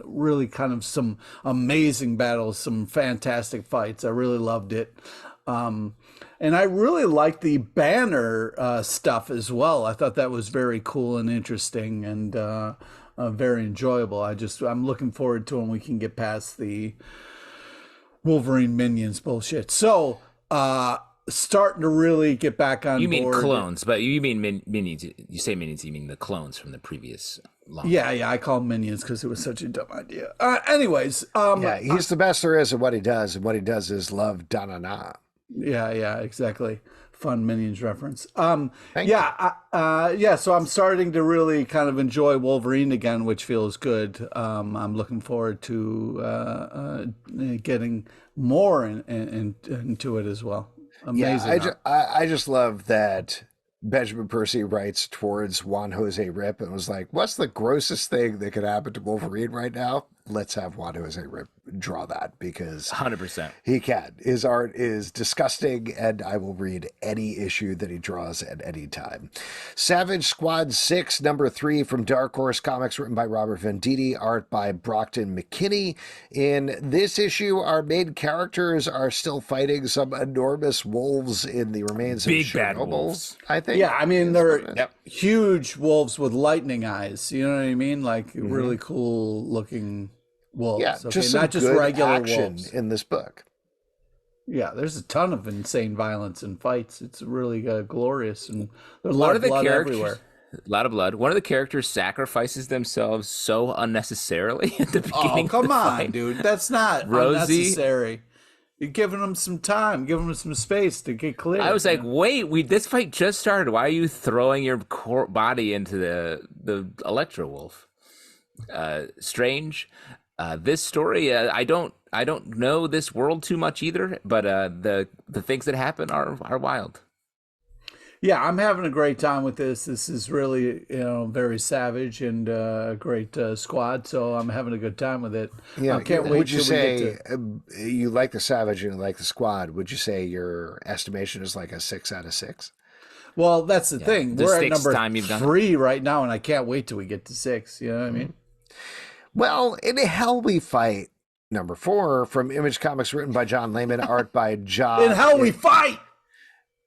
C: really kind of some amazing battles, some fantastic fights. I really loved it. And I really liked the banner stuff as well. I thought that was very cool and interesting, and very enjoyable. I'm looking forward to when we can get past the Wolverine minions bullshit. So, starting to really get back on board.
B: You mean clones, but you mean minions. You say minions, you mean the clones from the previous long.
C: Yeah, I call them minions because it was such a dumb idea. Anyways.
A: He's the best there is at what he does, and what he does is love da-na-na.
C: Yeah, exactly. Fun Minions reference.
A: So
C: I'm starting to really kind of enjoy Wolverine again, which feels good. I'm looking forward to getting more into it as well. Amazing.
A: Yeah, I just love that Benjamin Percy writes towards Juan Jose Rip and was like, what's the grossest thing that could happen to Wolverine right now? Let's have Juan Jose Rip draw that because
B: 100%.
A: he can. His art is disgusting, and I will read any issue that he draws at any time. Savage Squad 6, number 3 from Dark Horse Comics, written by Robert Venditti, art by Brockton McKinney. In this issue, our main characters are still fighting some enormous wolves in the remains
B: Big
A: of
B: bad
A: Chernobyl,
B: wolves.
A: I think.
C: Yeah, I mean, they're
B: Yep.
C: huge wolves with lightning eyes. You know what I mean? Like really cool looking wolves.
A: Yeah,
C: Okay,
A: just some
C: not just
A: good
C: regular
A: action
C: wolves.
A: in this book.
C: Yeah, there's a ton of insane violence and fights. It's really glorious, and there's a
B: One
C: lot
B: of
C: of
B: the
C: blood
B: characters,
C: everywhere.
B: a lot of blood. One of the characters sacrifices themselves so unnecessarily at the beginning.
C: Oh, come
B: of the
C: on,
B: fight.
C: dude. That's not
B: Rosie-
C: unnecessary. You're giving them some time, giving them some space to get clear.
B: I was like, wait, this fight just started. Why are you throwing your body into the Electro Wolf? Strange. This story, I don't know this world too much either, but the things that happen are wild.
C: yeah, I'm having a great time with this. This is really, very savage and a great squad. So I'm having a good time with it.
A: Yeah,
C: I can't wait.
A: would you
C: till we
A: say
C: get to...
A: you like the Savage and you like the Squad? Would you say your estimation is like a 6 out of 6?
C: Well, that's the thing.
B: The
C: We're at
B: sixth
C: number
B: time you've done it.
C: 3 right now, and I can't wait till we get to 6. You know what I mean?
A: Well, in Hell We Fight, number 4 from Image Comics, written by John Layman, art by John.
C: In hell we fight.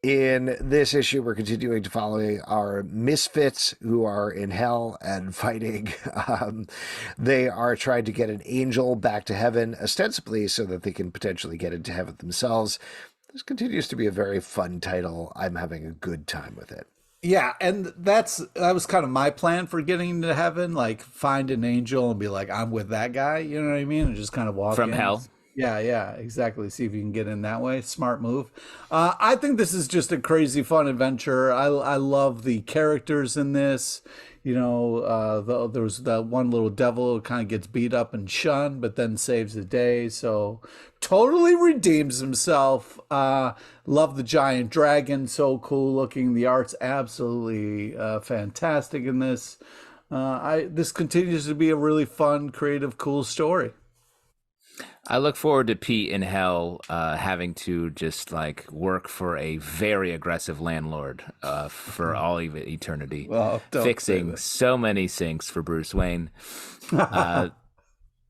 A: In this issue, we're continuing to follow our misfits who are in hell and fighting. They are trying to get an angel back to heaven, ostensibly so that they can potentially get into heaven themselves. This continues to be a very fun title. I'm having a good time with it.
C: Yeah, and that was kind of my plan for getting into heaven, like find an angel and be like, I'm with that guy, you know what I mean? And just kind of walk
B: From
C: in.
B: hell.
C: Yeah, exactly. See if you can get in that way. Smart move. I think this is just a crazy fun adventure. I love the characters in this. There's that one little devil who kind of gets beat up and shunned, but then saves the day. So totally redeems himself. Love the giant dragon. So cool looking. The art's absolutely fantastic in this. This continues to be a really fun, creative, cool story.
B: I look forward to Pete in hell having to just like work for a very aggressive landlord for all of eternity,
C: Well, don't
B: fixing so many sinks for Bruce Wayne.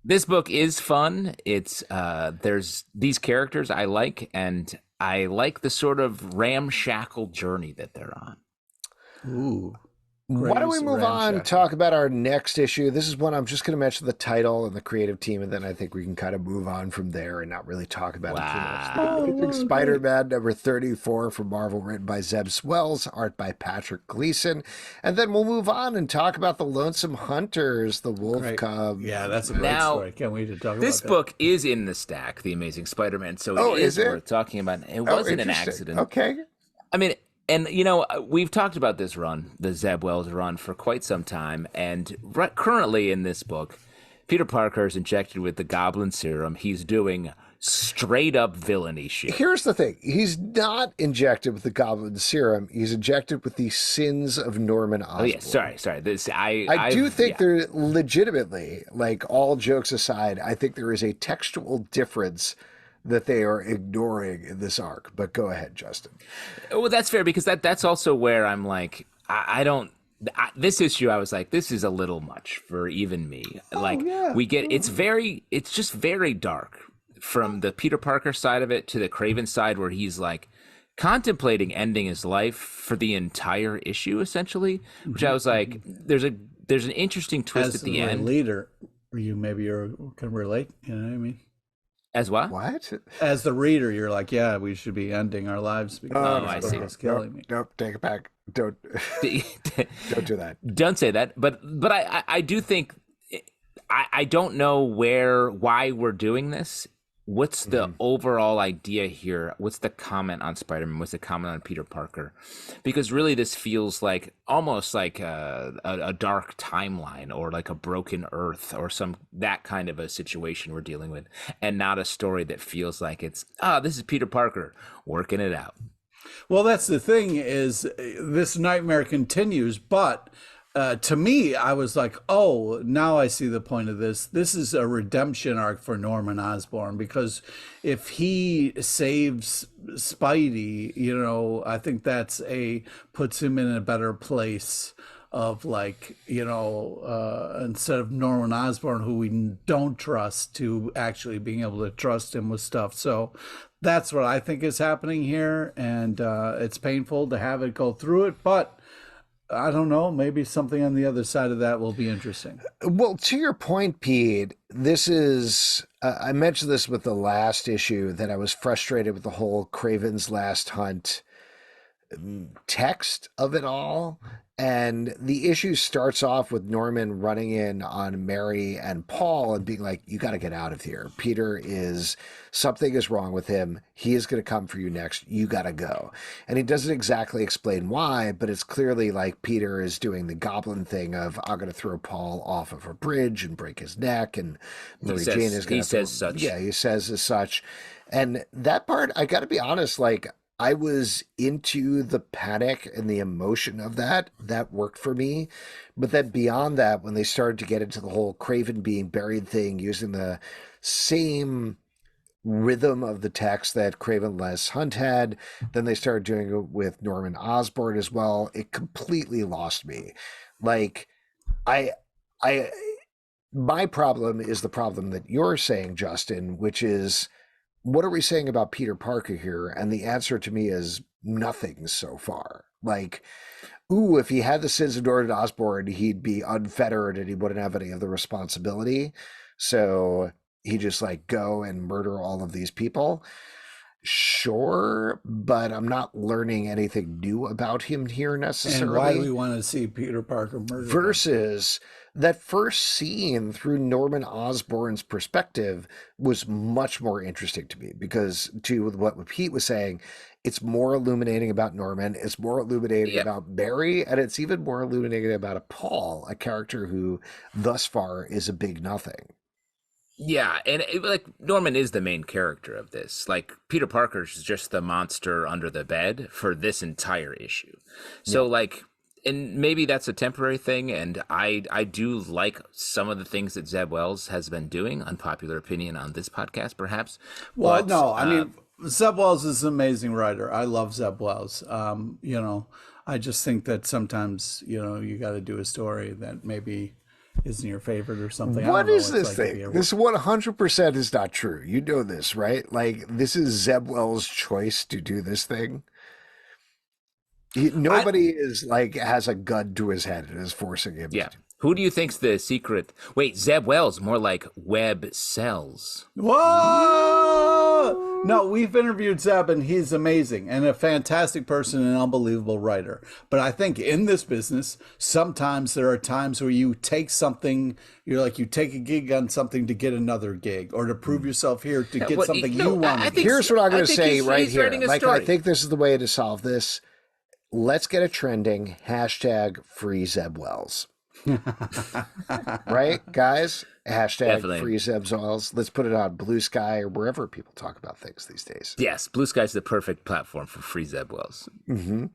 B: This book is fun. It's there's these characters I like, and I like the sort of ramshackle journey that they're on.
C: Ooh.
A: Why don't we move on and
C: ramshackle.
A: talk about our next issue? This is one I'm just going to mention the title and the creative team, and then I think we can kind of move on from there and not really talk about it too much. Amazing Spider-Man number 34 from Marvel, written by Zeb Swells, art by Patrick Gleason. And then we'll move on and talk about the Lonesome Hunters, the Wolf
C: Great.
A: Cub.
C: Yeah, that's a great
B: Now,
C: story. Can't wait to talk about
B: This
C: that.
B: book is in the stack, The Amazing Spider-Man, so it
A: is
B: is
A: it?
B: worth talking about. It
A: Oh,
B: wasn't an
A: interesting.
B: accident.
A: Okay.
B: I mean, and we've talked about this run, the Zeb Wells run, for quite some time, and currently in this book, Peter Parker is injected with the Goblin Serum. He's doing straight up villainy shit.
A: Here's the thing. He's not injected with the Goblin Serum. He's injected with the sins of Norman Osborn.
B: Oh yeah, sorry. This
A: I do think there legitimately, like all jokes aside, I think there is a textual difference that they are ignoring in this arc. But go ahead, Justin.
B: Well, that's fair, because that's also where I'm like, this issue I was like, this is a little much for even me. We get it's just very dark, from the Peter Parker side of it to the Craven side, where he's like contemplating ending his life for the entire issue, essentially, which I was like, there's an interesting twist at the end.
C: Leader, you can relate, you know what I mean?
B: As what?
A: What?
C: As the reader, you're like, yeah, we should be ending our lives because
B: I
C: this
B: see.
C: book is killing me.
A: Nope, take it back. Don't do that.
B: Don't say that. But I do think, I don't know why we're doing this. What's the overall idea here? What's the comment on Spider-Man? What's the comment on Peter Parker? Because really this feels like almost like a dark timeline, or like a broken Earth, or that kind of a situation we're dealing with, and not a story that feels like it's, this is Peter Parker working it out.
C: Well, that's the thing, is this nightmare continues, but to me, I was like, oh, now I see the point of this. This is a redemption arc for Norman Osborn, because if he saves Spidey, I think puts him in a better place of, like, instead of Norman Osborn, who we don't trust, to actually being able to trust him with stuff. So that's what I think is happening here. And it's painful to have it go through it, but I don't know, maybe something on the other side of that will be interesting.
A: Well, to your point, Pete, this is, I mentioned this with the last issue, that I was frustrated with the whole Kraven's Last Hunt text of it all. And the issue starts off with Norman running in on Mary and Paul and being like, you got to get out of here. Something is wrong with him. He is going to come for you next. You got to go. And he doesn't exactly explain why, but it's clearly like Peter is doing the goblin thing of, I'm going to throw Paul off of a bridge and break his neck. And Mary Jane is going to...
B: He says such.
A: Yeah, he says as such. And that part, I got to be honest, like, I was into the panic and the emotion of that. That worked for me. But then beyond that, when they started to get into the whole Kraven being buried thing, using the same rhythm of the text that Kraven Last Hunt had, then they started doing it with Norman Osborn as well. It completely lost me. Like, my problem is the problem that you're saying, Justin, which is, what are we saying about Peter Parker here? And the answer to me is nothing so far. Like, if he had the sins of Norman Osborn, he'd be unfettered and he wouldn't have any of the responsibility. So he just like go and murder all of these people. Sure, but I'm not learning anything new about him here necessarily.
C: And why do we want to see Peter Parker murdered?
A: Versus that first scene through Norman Osborn's perspective was much more interesting to me, because to what Pete was saying, it's more illuminating about Norman, it's more illuminating about Mary, and it's even more illuminating about Paul, a character who thus far is a big nothing.
B: Yeah, and like Norman is the main character of this. Like Peter Parker's just the monster under the bed for this entire issue. So like, and maybe that's a temporary thing, and I do like some of the things that Zeb Wells has been doing. Unpopular opinion on this podcast, perhaps.
C: Well, no, I mean, Zeb Wells is an amazing writer. I love Zeb Wells. I just think that sometimes, you got to do a story that maybe isn't your favorite or something.
A: What is this thing? This 100% is not true. You know this, right? Like, this is Zeb Wells' choice to do this thing. Nobody has a gun to his head and is forcing him.
B: Yeah. Who do you think's the secret? Wait, Zeb Wells, more like Webb Sells.
C: Whoa! No, we've interviewed Zeb, and he's amazing and a fantastic person and an unbelievable writer. But I think in this business, sometimes there are times where you take something, you take a gig on something to get another gig, or to prove yourself here to get something you want.
A: Here's what I'm going to say right here. Like, I think this is the way to solve this. Let's get it trending. # free Zeb Wells. Right, guys? #
B: Definitely.
A: free Zeb Wells. Let's put it on Blue Sky or wherever people talk about things these days.
B: Yes, Blue Sky's the perfect platform for free Zeb Wells.
A: Mm-hmm.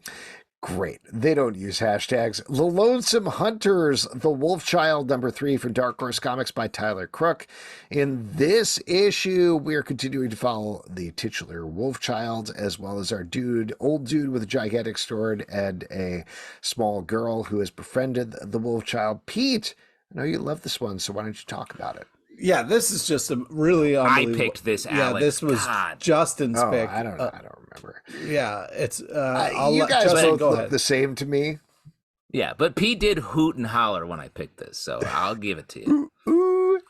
A: Great. They don't use hashtags. The Lonesome Hunters, The Wolf Child, #3 from Dark Horse Comics by Tyler Crook. In this issue, we are continuing to follow the titular Wolf Child, as well as our old dude with a gigantic sword and a small girl who has befriended the Wolf Child. Pete, I know you love this one, so why don't you talk about it?
C: Yeah, this is just a really unbelievable.
B: I picked this, Alex.
C: Yeah, this was Justin's pick.
A: I don't remember.
C: Yeah, it's.
A: You guys both look the same to me.
B: Yeah, but Pete did hoot and holler when I picked this, so I'll give it to you.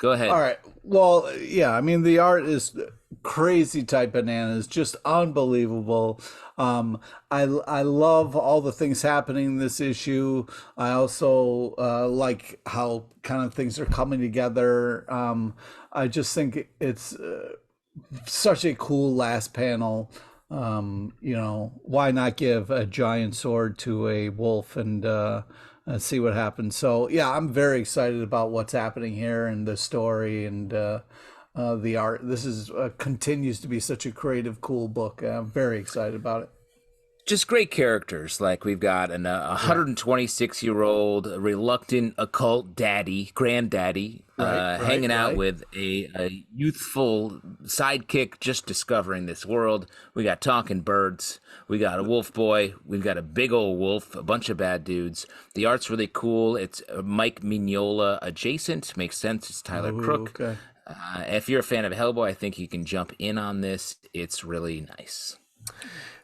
B: Go ahead.
C: All right. Well, yeah, I mean, the art is crazy type bananas, just unbelievable. I love all the things happening in this issue. I also like how kind of things are coming together. I just think it's such a cool last panel. Why not give a giant sword to a wolf and see what happens? So yeah, I'm very excited about what's happening here and the story and the art. This is continues to be such a creative, cool book. I'm very excited about it.
B: Just great characters. Like we've got an 126-year-old reluctant occult granddaddy, hanging out with a youthful sidekick just discovering this world. We got talking birds. We got a wolf boy. We've got a big old wolf, a bunch of bad dudes. The art's really cool. It's Mike Mignola adjacent. Makes sense. It's Tyler Crook.
C: Okay.
B: If you're a fan of Hellboy, I think you can jump in on this. It's really nice.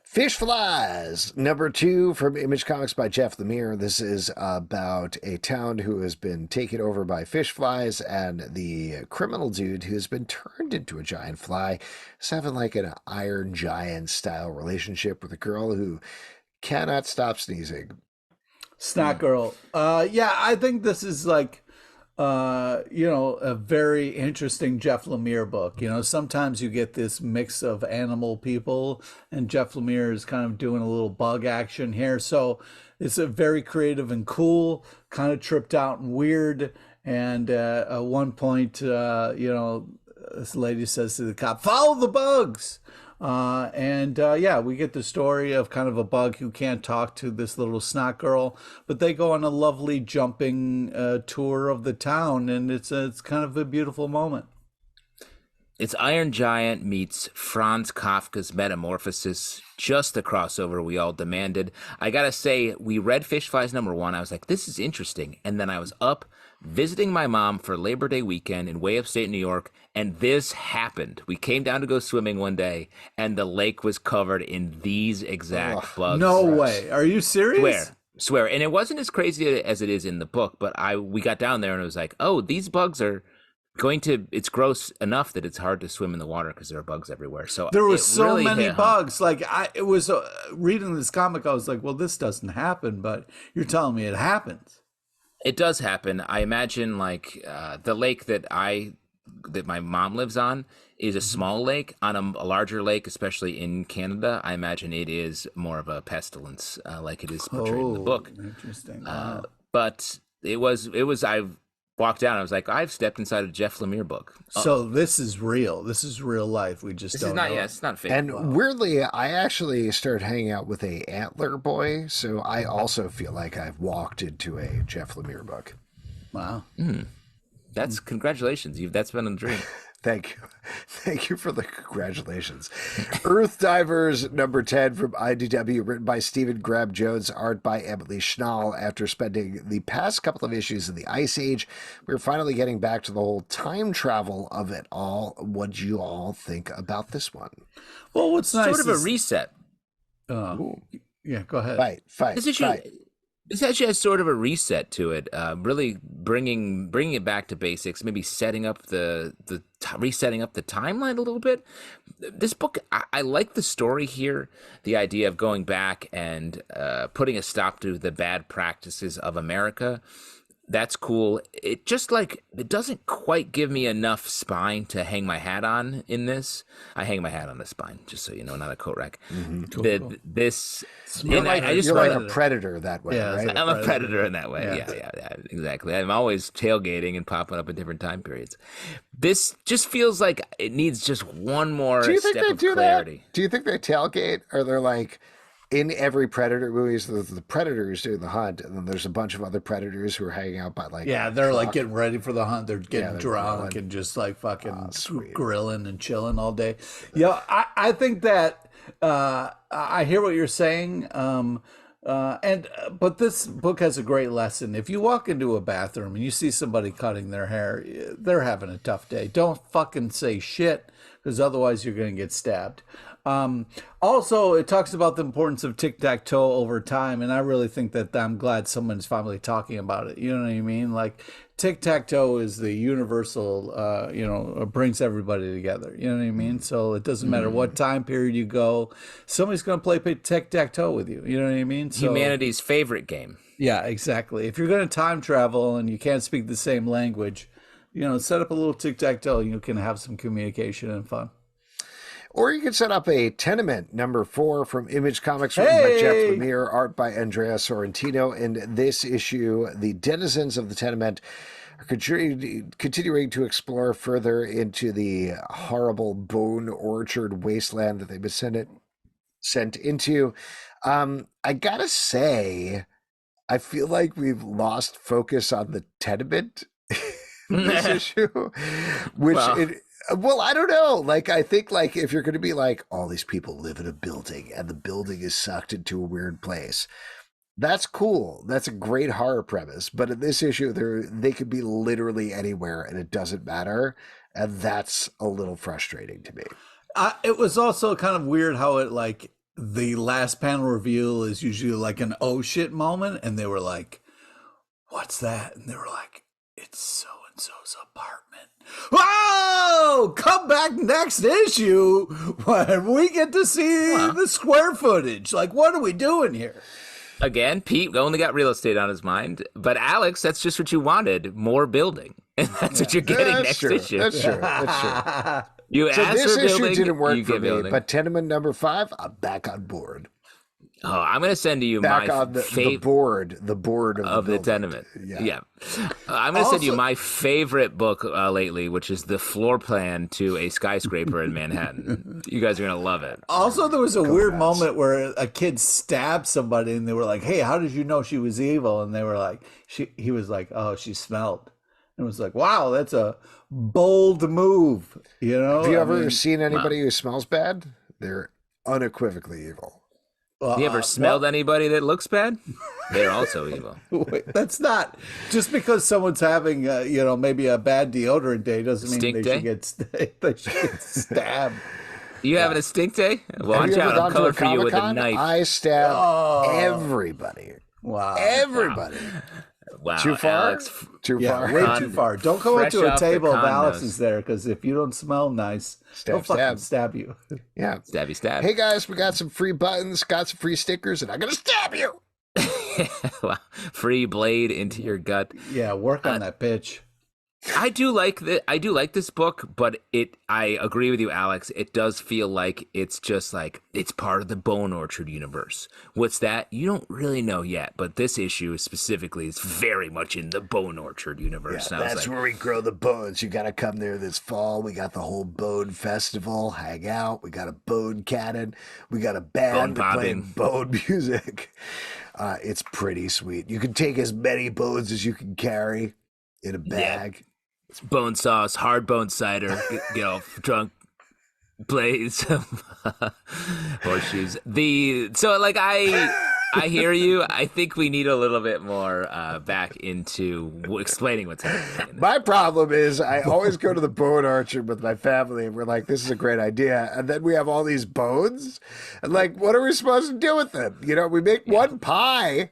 A: Fish Flies, number 2 from Image Comics by Jeff Lemire. This is about a town who has been taken over by fish flies, and the criminal dude who's been turned into a giant fly is having like an Iron Giant style relationship with a girl who cannot stop sneezing.
C: Snack Girl. Yeah, I think this is like, a very interesting Jeff Lemire book. Sometimes you get this mix of animal people, and Jeff Lemire is kind of doing a little bug action here. So it's a very creative and cool, kind of tripped out and weird. And at one point, this lady says to the cop, "Follow the bugs." We get the story of kind of a bug who can't talk to this little snot girl, but they go on a lovely jumping tour of the town, and it's kind of a beautiful moment.
B: It's Iron Giant meets Franz Kafka's Metamorphosis, just the crossover we all demanded. I gotta say, we read Fish Flies number 1. I was like, this is interesting. And then I was up visiting my mom for Labor Day weekend in way upstate New York, and this happened. We came down to go swimming one day, and the lake was covered in these exact bugs.
C: No way. Are you serious?
B: Swear. And it wasn't as crazy as it is in the book, but we got down there and it was like, oh, these bugs are it's gross enough that it's hard to swim in the water because there are bugs everywhere. So
C: there was so really many bugs. Like it was reading this comic, I was like, well, this doesn't happen, but you're telling me it happens.
B: It does happen. I imagine like the lake that my mom lives on is a small lake. On a larger lake, especially in Canada, I imagine it is more of a pestilence, like it is portrayed in the book.
C: Interesting.
B: But it was. I walked down. I was like, I've stepped inside a Jeff Lemire book.
C: So this is real. This is real life. We just don't know.
B: Yeah, it's not fake.
A: And weirdly, I actually started hanging out with a Antler boy, so I also feel like I've walked into a Jeff Lemire book.
C: Wow.
B: That's congratulations. That's been a dream.
A: Thank you. Thank you for the congratulations. Earth Divers, number 10 from IDW, written by Stephen Graham Jones, art by Emily Schnall. After spending the past couple of issues in the Ice Age, we're finally getting back to the whole time travel of it all. What do you all think about this one?
C: Well, what's nice
B: sort of a reset.
C: Yeah, go ahead.
A: Fight.
B: This actually has sort of a reset to it, really bringing it back to basics, maybe setting up resetting up the timeline a little bit. This book, I like the story here, the idea of going back and putting a stop to the bad practices of America. That's cool. It just it doesn't quite give me enough spine to hang my hat on in this. I hang my hat on the spine, just so you know, not a coat rack.
C: Mm-hmm. Cool.
B: This,
A: you're like a predator that way, right?
B: I'm a predator in that way. Yeah, exactly. I'm always tailgating and popping up at different time periods. This just feels like it needs just one more step of clarity.
A: Do you think they tailgate, or they're like, in every Predator movie, the Predators doing the hunt, and then there's a bunch of other Predators who are hanging out by
C: they're like getting ready for the hunt. They're getting drunk and just like fucking grilling and chilling all day. Yeah, I think that I hear what you're saying. But this book has a great lesson. If you walk into a bathroom and you see somebody cutting their hair, they're having a tough day. Don't fucking say shit, because otherwise you're going to get stabbed. Also, it talks about the importance of tic-tac-toe over time, and I really think that I'm glad someone's finally talking about it. You know what I mean? Like, tic-tac-toe is the universal, brings everybody together. You know what I mean? So it doesn't matter what time period you go, somebody's going to play tic-tac-toe with you. You know what I mean? So,
B: humanity's favorite game.
C: Yeah, exactly. If you're going to time travel and you can't speak the same language, set up a little tic-tac-toe and you can have some communication and fun.
A: Or you can set up a Tenement, number 4 from Image Comics, written by Jeff Lemire, art by Andrea Sorrentino. In this issue, the denizens of the Tenement are continuing to explore further into the horrible bone orchard wasteland that they've been sent sent into. I gotta say, I feel like we've lost focus on the tenement in this issue, which well, I don't know. Like, I think, like, if you're going to be like, all these people live in a building and the building is sucked into a weird place, that's cool. That's a great horror premise. But in this issue, they could be literally anywhere and it doesn't matter. And that's a little frustrating to me.
C: It was also kind of weird how it, like, the last panel reveal is usually like an oh shit moment. And they were like, what's that? And they were like, it's so-and-so's apartment. Whoa! Come back next issue when we get to see the square footage. Like, what are we doing here?
B: Again, Pete only got real estate on his mind. But Alex, that's just what you wanted, more building. And that's what you're getting next issue.
A: That's true. That's true.
B: You
A: so
B: asked
A: this
B: for
A: issue
B: building,
A: didn't work
B: you
A: for
B: get
A: me,
B: building.
A: but tenement number 5, I'm back on board.
B: Oh, I'm going to send you
A: Back
B: my
A: on the board of
B: the
A: building.
B: tenement.
A: Yeah.
B: I'm going to send you my favorite book lately, which is the floor plan to a skyscraper in Manhattan. You guys are going to love it.
C: Also, there was a weird moment where a kid stabbed somebody, and they were like, "Hey, how did you know she was evil?" And they were like, he was like, "Oh, she smelled." And it was like, "Wow, that's a bold move." You know?
A: Have you ever seen anybody who smells bad? They're unequivocally evil.
B: You ever smelled anybody that looks bad? They're also evil.
C: Wait, that's not just because someone's having, maybe a bad deodorant day doesn't mean they should get stabbed.
B: You having a stink day? Watch out! I'm coming for you with a knife.
A: I stab everybody.
C: Wow!
A: Everybody.
B: Wow!
A: Too far?
B: Alex,
C: Way too far. Don't go up to a table if Alex is there, because if you don't smell nice, he'll fucking stab you.
A: Yeah.
B: Stabby stab.
A: Hey guys, we got some free buttons, got some free stickers, and I'm gonna stab you.
B: Wow. Free blade into your gut.
C: Yeah, work on that pitch.
B: I do like this book, but I agree with you, Alex. It does feel like it's just like it's part of the Bone Orchard universe. What's that? You don't really know yet, but this issue specifically is very much in the Bone Orchard universe.
A: Yeah, that's where we grow the bones. You got to come there this fall. We got the whole Bone Festival. Hang out. We got a bone cannon. We got a band playing bone music. It's pretty sweet. You can take as many bones as you can carry in a bag.
B: Yeah. It's bone sauce, hard bone cider, drunk, play some horseshoes. I hear you. I think we need a little bit more back into explaining what's happening.
A: My problem is I always go to the bone orchard with my family and we're like, this is a great idea. And then we have all these bones and like, what are we supposed to do with them? We make one pie.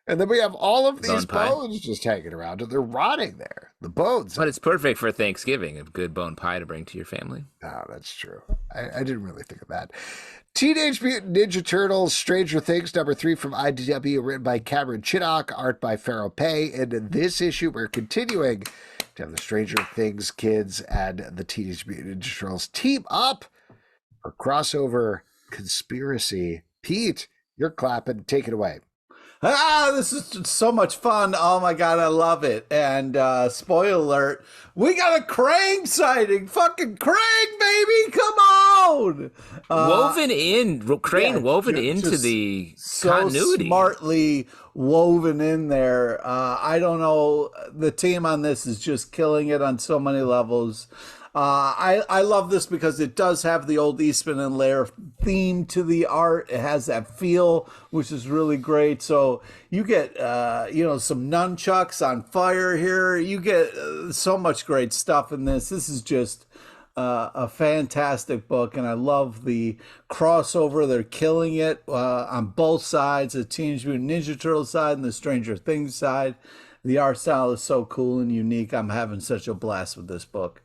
A: And then we have all of these bones just hanging around, and they're rotting there. The bones.
B: But it's perfect for Thanksgiving, a good bone pie to bring to your family.
A: Oh, that's true. I didn't really think of that. Teenage Mutant Ninja Turtles, Stranger Things, number 3 from IDW, written by Cameron Chittock, art by Farrell Pay. And in this issue, we're continuing to have the Stranger Things kids and the Teenage Mutant Ninja Turtles team up for crossover conspiracy. Pete, you're clapping. Take it away.
C: This is so much fun. Oh my God, I love it. And spoiler alert, we got a Krang sighting. Fucking Krang, baby, come on.
B: Woven into the continuity.
C: Smartly woven in there. I don't know. The team on this is just killing it on so many levels. I love this because it does have the old Eastman and Laird theme to the art. It has that feel, which is really great. So you get, some nunchucks on fire here. You get so much great stuff in this. This is just a fantastic book, and I love the crossover. They're killing it on both sides, the Teenage Mutant Ninja Turtle side and the Stranger Things side. The art style is so cool and unique. I'm having such a blast with this book.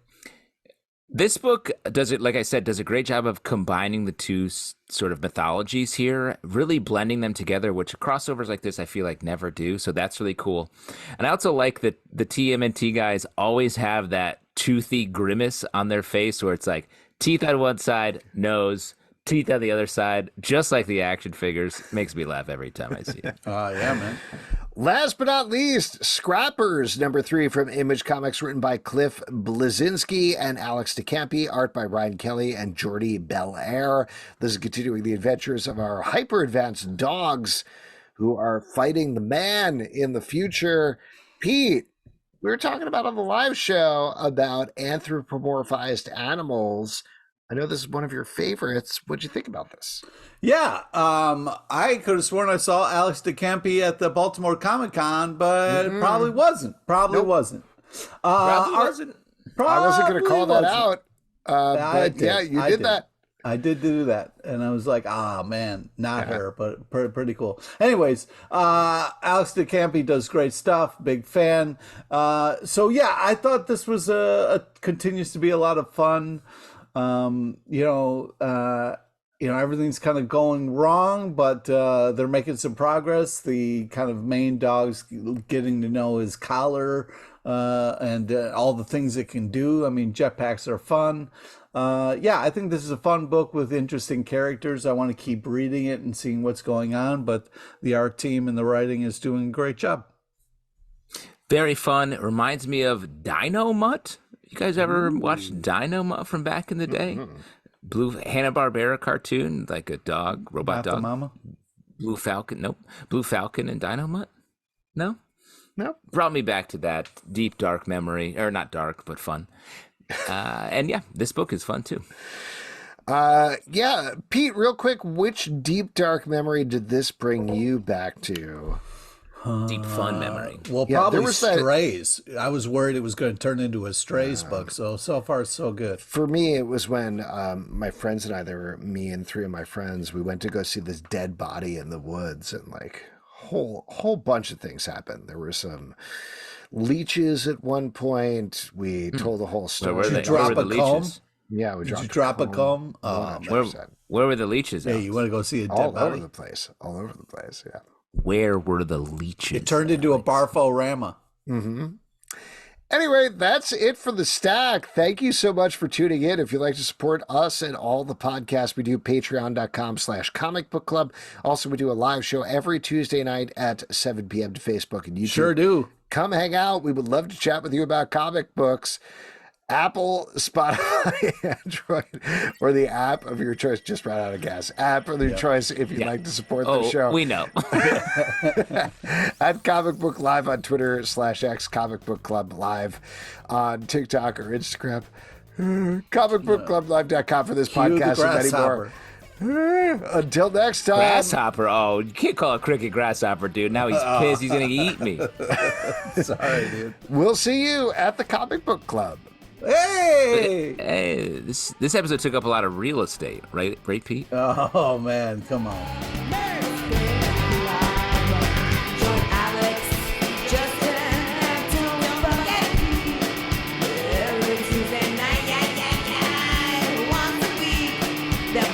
B: This book does a great job of combining the two sort of mythologies here, really blending them together, which crossovers like this I feel like never do. So that's really cool. And I also like that the TMNT guys always have that toothy grimace on their face where it's like teeth on one side, nose, teeth on the other side, just like the action figures. Makes me laugh every time I see it.
C: Yeah, man.
A: Last but not least, Scrappers, number 3 from Image Comics, written by Cliff Bleszinski and Alex DeCampi, art by Ryan Kelly and Jordi Belair. This is continuing the adventures of our hyper-advanced dogs who are fighting the man in the future. Pete, we were talking about on the live show about anthropomorphized animals. I know this is one of your favorites. What'd you think about this?
C: Yeah, I could have sworn I saw Alex DeCampi at the Baltimore Comic Con, but it probably wasn't. Probably wasn't.
B: Probably wasn't.
A: I wasn't going to call that out. But
C: yeah,
A: you did that.
C: I did do that, and I was like, man, not her, but pretty cool. Anyways, Alex DeCampi does great stuff, big fan. So yeah, I thought this was continues to be a lot of fun. Everything's kind of going wrong, but they're making some progress. The kind of main dog's getting to know his collar and all the things it can do. I mean, jetpacks are fun. I think this is a fun book with interesting characters. I want to keep reading it and seeing what's going on, but the art team and the writing is doing a great job.
B: Very fun. It reminds me of Dino Mutt. You guys ever watched Dino Mutt from back in the day? Blue Hanna-Barbera cartoon, like a dog, robot dog.
C: Mama?
B: Blue Falcon. Nope. Blue Falcon and Dino Mutt? No?
A: Nope.
B: Brought me back to that deep, dark memory. Or not dark, but fun. And yeah, this book is fun too.
A: Pete, real quick, which deep, dark memory did this bring you back to?
B: Deep fun memory.
C: Well, probably Strays. I was worried it was going to turn into a Strays book. So far, so good.
A: For me, it was when my friends and I, me and 3 of my friends, we went to go see this dead body in the woods, and like whole bunch of things happened. There were some leeches at one point. We told the whole story.
C: Did you drop a comb?
A: Yeah, we dropped.
C: Did you drop a comb?
B: Where were the leeches?
C: Hey, you want to go see a dead
A: all
C: body?
A: All over the place. Yeah.
B: Where were the leeches?
C: It turned into a Barfo-rama.
A: Mm-hmm. Anyway, that's it for the stack. Thank you so much for tuning in. If you'd like to support us and all the podcasts we do, patreon.com/comic book club. Also, we do a live show every Tuesday night at 7 p.m. to Facebook and YouTube.
C: Sure do.
A: Come hang out. We would love to chat with you about comic books. Apple, Spotify, Android, or the app of your choice. Just ran out of gas. App of your choice if you'd like to support the show.
B: We know.
A: At Comic Book Live on Twitter /X Comic Book Club Live on TikTok or Instagram. ComicBookClubLive.com for this podcast and many more. Until next time.
B: Grasshopper. Oh, you can't call a cricket grasshopper, dude. Now he's pissed. He's going to eat me.
C: Sorry, dude.
A: We'll see you at the Comic Book Club.
C: Hey,
B: this episode took up a lot of real estate, right, Pete?
C: Oh man, come on.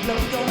D: Blow your